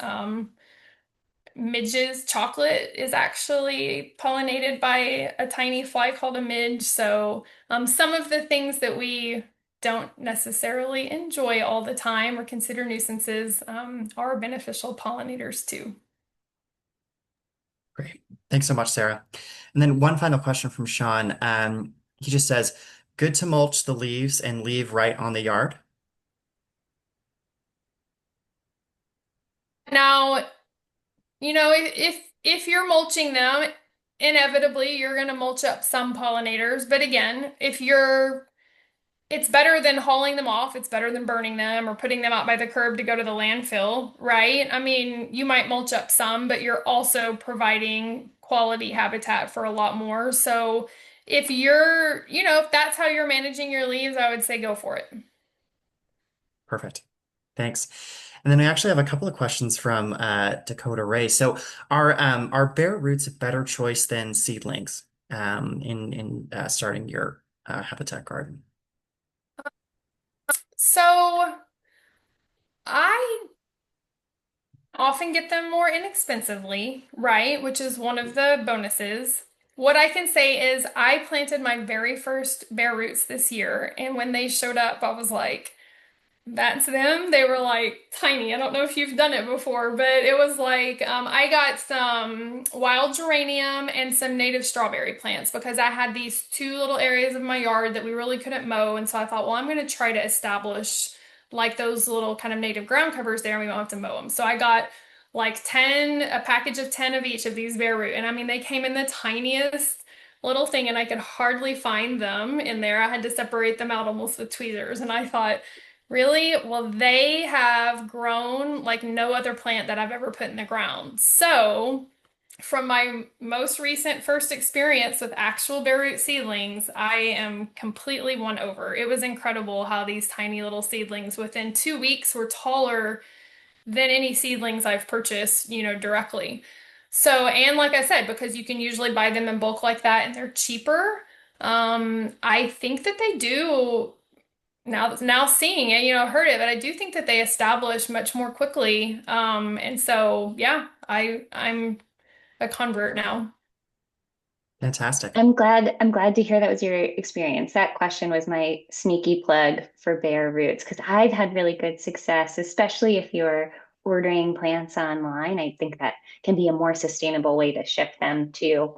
Midges, chocolate is actually pollinated by a tiny fly called a midge. So, some of the things that we don't necessarily enjoy all the time or consider nuisances, are beneficial pollinators too. Great. Thanks so much, Sarah. And then one final question from Sean. He just says, good to mulch the leaves and leave right on the yard. Now, if you're mulching them, inevitably you're going to mulch up some pollinators. But again, if you're it's better than hauling them off. It's better than burning them or putting them out by the curb to go to the landfill, right? I mean, you might mulch up some, but you're also providing quality habitat for a lot more. So if that's how you're managing your leaves, I would say go for it. Perfect. Thanks. And then we actually have a couple of questions from Dakota Ray. So are bare roots a better choice than seedlings in starting your habitat garden? So I often get them more inexpensively, right? Which is one of the bonuses. What I can say is I planted my very first bare roots this year, and when they showed up, I was like, that's them. They were like tiny. I don't know if you've done it before, but it was like I got some wild geranium and some native strawberry plants because I had these two little areas of my yard that we really couldn't mow. And so I thought, well, I'm going to try to establish like those little kind of native ground covers there and we won't have to mow them. So I got like a package of 10 of each of these bare root. And I mean, they came in the tiniest little thing and I could hardly find them in there. I had to separate them out almost with tweezers. And I thought, really? Well, they have grown like no other plant that I've ever put in the ground. So, from my most recent first experience with actual bare root seedlings, I am completely won over. It was incredible how these tiny little seedlings within 2 weeks were taller than any seedlings I've purchased, directly. So, and like I said, because you can usually buy them in bulk like that and they're cheaper, I think that they do now seeing it, heard it, but I do think that they establish much more quickly. And so yeah, I'm a convert now. Fantastic. I'm glad to hear that was your experience. That question was my sneaky plug for bare roots because I've had really good success, especially if you're ordering plants online. I think that can be a more sustainable way to ship them too.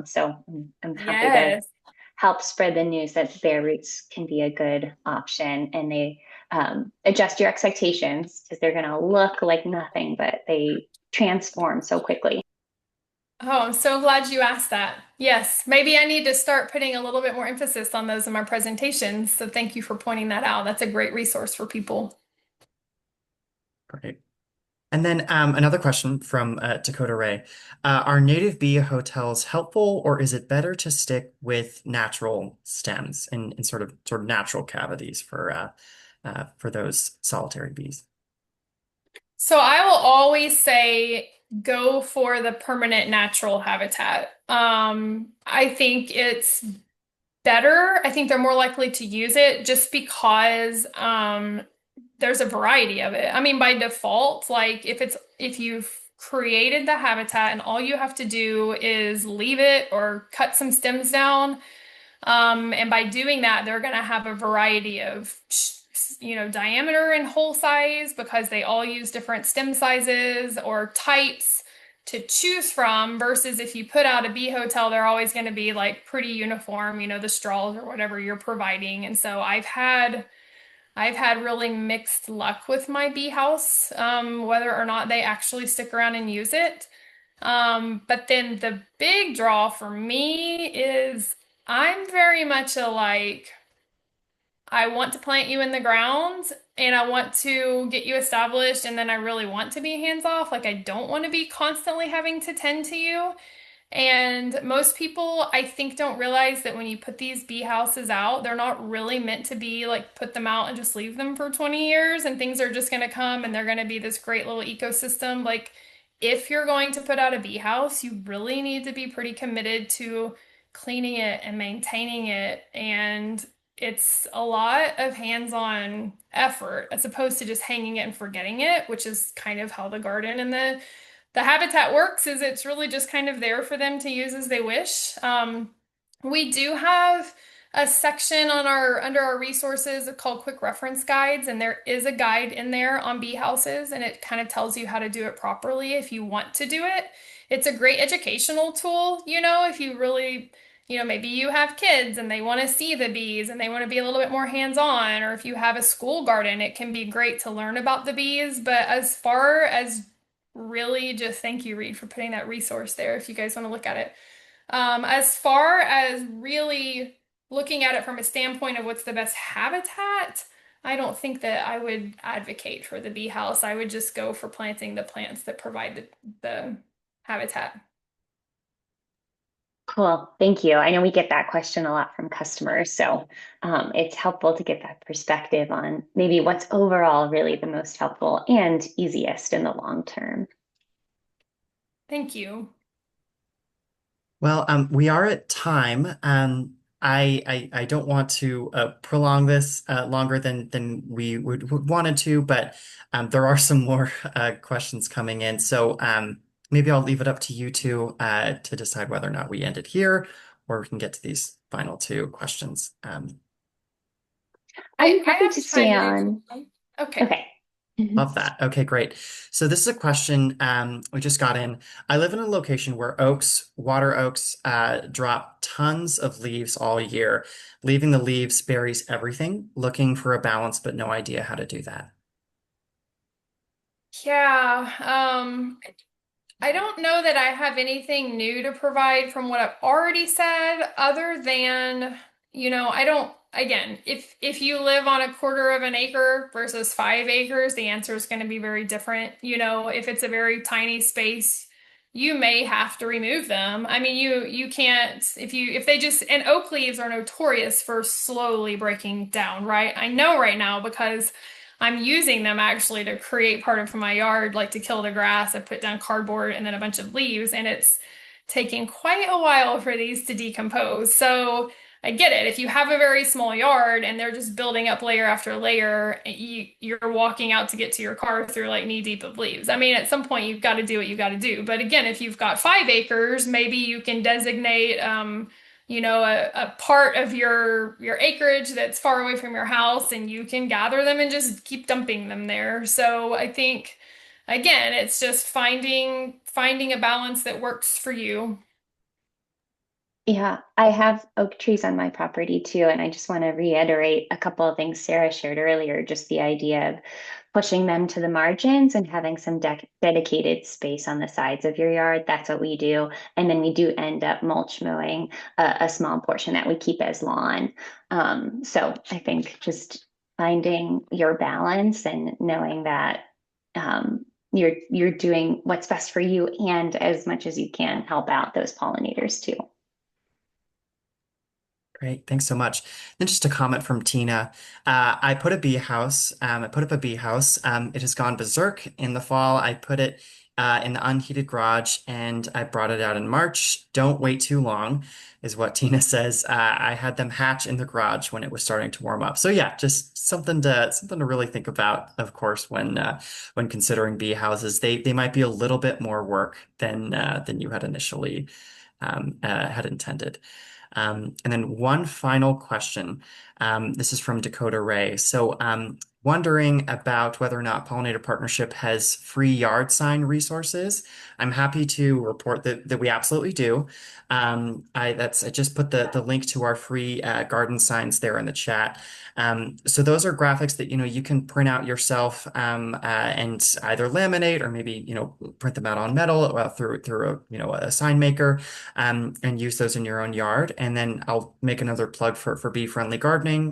So I'm happy to Yes. help spread the news that bare roots can be a good option and they adjust your expectations because they're going to look like nothing, but they transform so quickly. Oh, I'm so glad you asked that. Yes, maybe I need to start putting a little bit more emphasis on those in my presentations. So thank you for pointing that out. That's a great resource for people. Great. And then another question from Dakota Ray. Are native bee hotels helpful, or is it better to stick with natural stems and sort of natural cavities for those solitary bees? So I will always say go for the permanent natural habitat. I think it's better. I think they're more likely to use it just because there's a variety of it. I mean, by default, like if you've created the habitat and all you have to do is leave it or cut some stems down, and by doing that, they're going to have a variety of, diameter and hole size because they all use different stem sizes or types to choose from. Versus if you put out a bee hotel, they're always going to be like pretty uniform, the straws or whatever you're providing. And so I've had really mixed luck with my bee house, whether or not they actually stick around and use it. But then the big draw for me is I'm very much a like, I want to plant you in the ground and I want to get you established, and then I really want to be hands off. Like, I don't want to be constantly having to tend to you. And most people, I think, don't realize that when you put these bee houses out, they're not really meant to be like put them out and just leave them for 20 years and things are just going to come and they're going to be this great little ecosystem. Like, if you're going to put out a bee house, you really need to be pretty committed to cleaning it and maintaining it. And it's a lot of hands-on effort as opposed to just hanging it and forgetting it, which is kind of how the garden and the habitat works, is it's really just kind of there for them to use as they wish. We do have a section on our under our resources called quick reference guides, and there is a guide in there on bee houses, and it kind of tells you how to do it properly if you want to do it. It's a great educational tool, if you really, maybe you have kids and they want to see the bees and they want to be a little bit more hands-on, or if you have a school garden, it can be great to learn about the bees. But as far as really just thank you, Reed, for putting that resource there if you guys want to look at it. As far as really looking at it from a standpoint of what's the best habitat, I don't think that I would advocate for the bee house. I would just go for planting the plants that provide the habitat. Cool. Thank you. I know we get that question a lot from customers, so it's helpful to get that perspective on maybe what's overall really the most helpful and easiest in the long term. Thank you. Well, we are at time. I don't want to prolong this longer than we would wanted to, but there are some more questions coming in. So maybe I'll leave it up to you two to decide whether or not we end it here, or we can get to these final two questions. I'm I happy have to stay time to do on. some. Okay. Okay. Mhm. Love that. Okay, great. So this is a question we just got in. I live in a location where water oaks, drop tons of leaves all year, leaving the leaves buries everything, looking for a balance, but no idea how to do that. Yeah. I don't know that I have anything new to provide from what I've already said, other than, I don't, again, if you live on a quarter of an acre versus 5 acres, the answer is going to be very different. If it's a very tiny space, you may have to remove them. I mean, you can't if they just, and oak leaves are notorious for slowly breaking down, right? I know right now because I'm using them actually to create part of my yard, like to kill the grass. I put down cardboard and then a bunch of leaves, and it's taking quite a while for these to decompose. So I get it. If you have a very small yard and they're just building up layer after layer, you're walking out to get to your car through like knee deep of leaves. I mean, at some point you've got to do what you got to do. But again, if you've got 5 acres, maybe you can designate, a part of your acreage that's far away from your house, and you can gather them and just keep dumping them there. So I think, again, it's just finding a balance that works for you. Yeah, I have oak trees on my property too, and I just want to reiterate a couple of things Sarah shared earlier, just the idea of pushing them to the margins and having some dedicated space on the sides of your yard. That's what we do. And then we do end up mulch mowing a small portion that we keep as lawn. So I think just finding your balance and knowing that you're doing what's best for you and as much as you can help out those pollinators too. Great, thanks so much. Then just a comment from Tina. I put a bee house. I put up a bee house. It has gone berserk in the fall. I put it in the unheated garage, and I brought it out in March. Don't wait too long, is what Tina says. I had them hatch in the garage when it was starting to warm up. So yeah, just something to really think about. Of course, when considering bee houses, they might be a little bit more work than you had initially had intended. And then one final question. This is from Dakota Ray. So wondering about whether or not Pollinator Partnership has free yard sign resources, I'm happy to report that we absolutely do. I just put the link to our free garden signs there in the chat. So those are graphics that you can print out yourself and either laminate or maybe print them out on metal through a sign maker and use those in your own yard. And then I'll make another plug for Bee Friendly Gardening,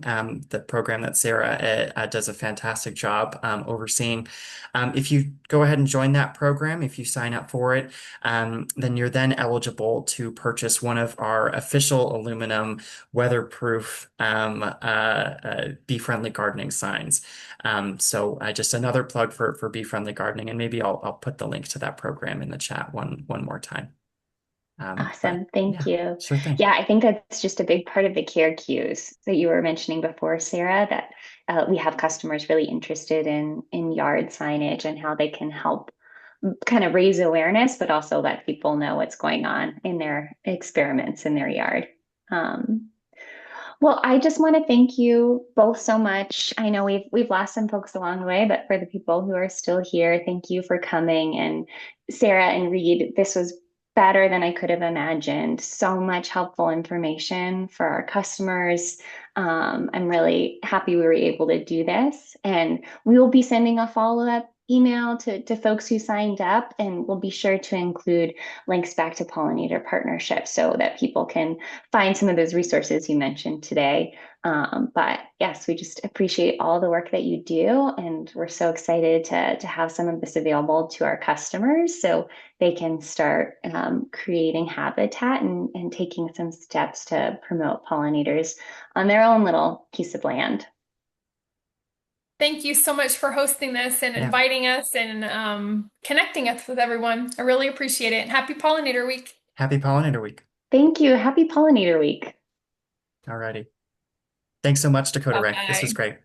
the program that Sarah does a fantastic job overseeing. If you go ahead and join that program, if you sign up for it, then you're then eligible to purchase one of our official aluminum weatherproof Bee Friendly Gardening signs. So just another plug for Bee Friendly Gardening, and maybe I'll put the link to that program in the chat one more time. But Awesome. Thank yeah, you. sure thing. Yeah, I think that's just a big part of the care cues that you were mentioning before, Sarah, that we have customers really interested in yard signage and how they can help kind of raise awareness, but also let people know what's going on in their experiments in their yard. Um, well, I just want to thank you both so much. I know we've lost some folks along the way, but for the people who are still here, thank you for coming. And Sarah and Reed, this was better than I could have imagined. So much helpful information for our customers. I'm really happy we were able to do this. And we will be sending a follow-up email to folks who signed up, and we'll be sure to include links back to Pollinator Partnership so that people can find some of those resources you mentioned today. But yes, we just appreciate all the work that you do, and we're so excited to have some of this available to our customers so they can start creating habitat and taking some steps to promote pollinators on their own little piece of land. Thank you so much for hosting this and Yeah. inviting us and connecting us with everyone. I really appreciate it. Happy Pollinator Week. Happy Pollinator Week. Thank you. Happy Pollinator Week. Alrighty. Thanks so much, Dakota Bye Ray. This was bye. great.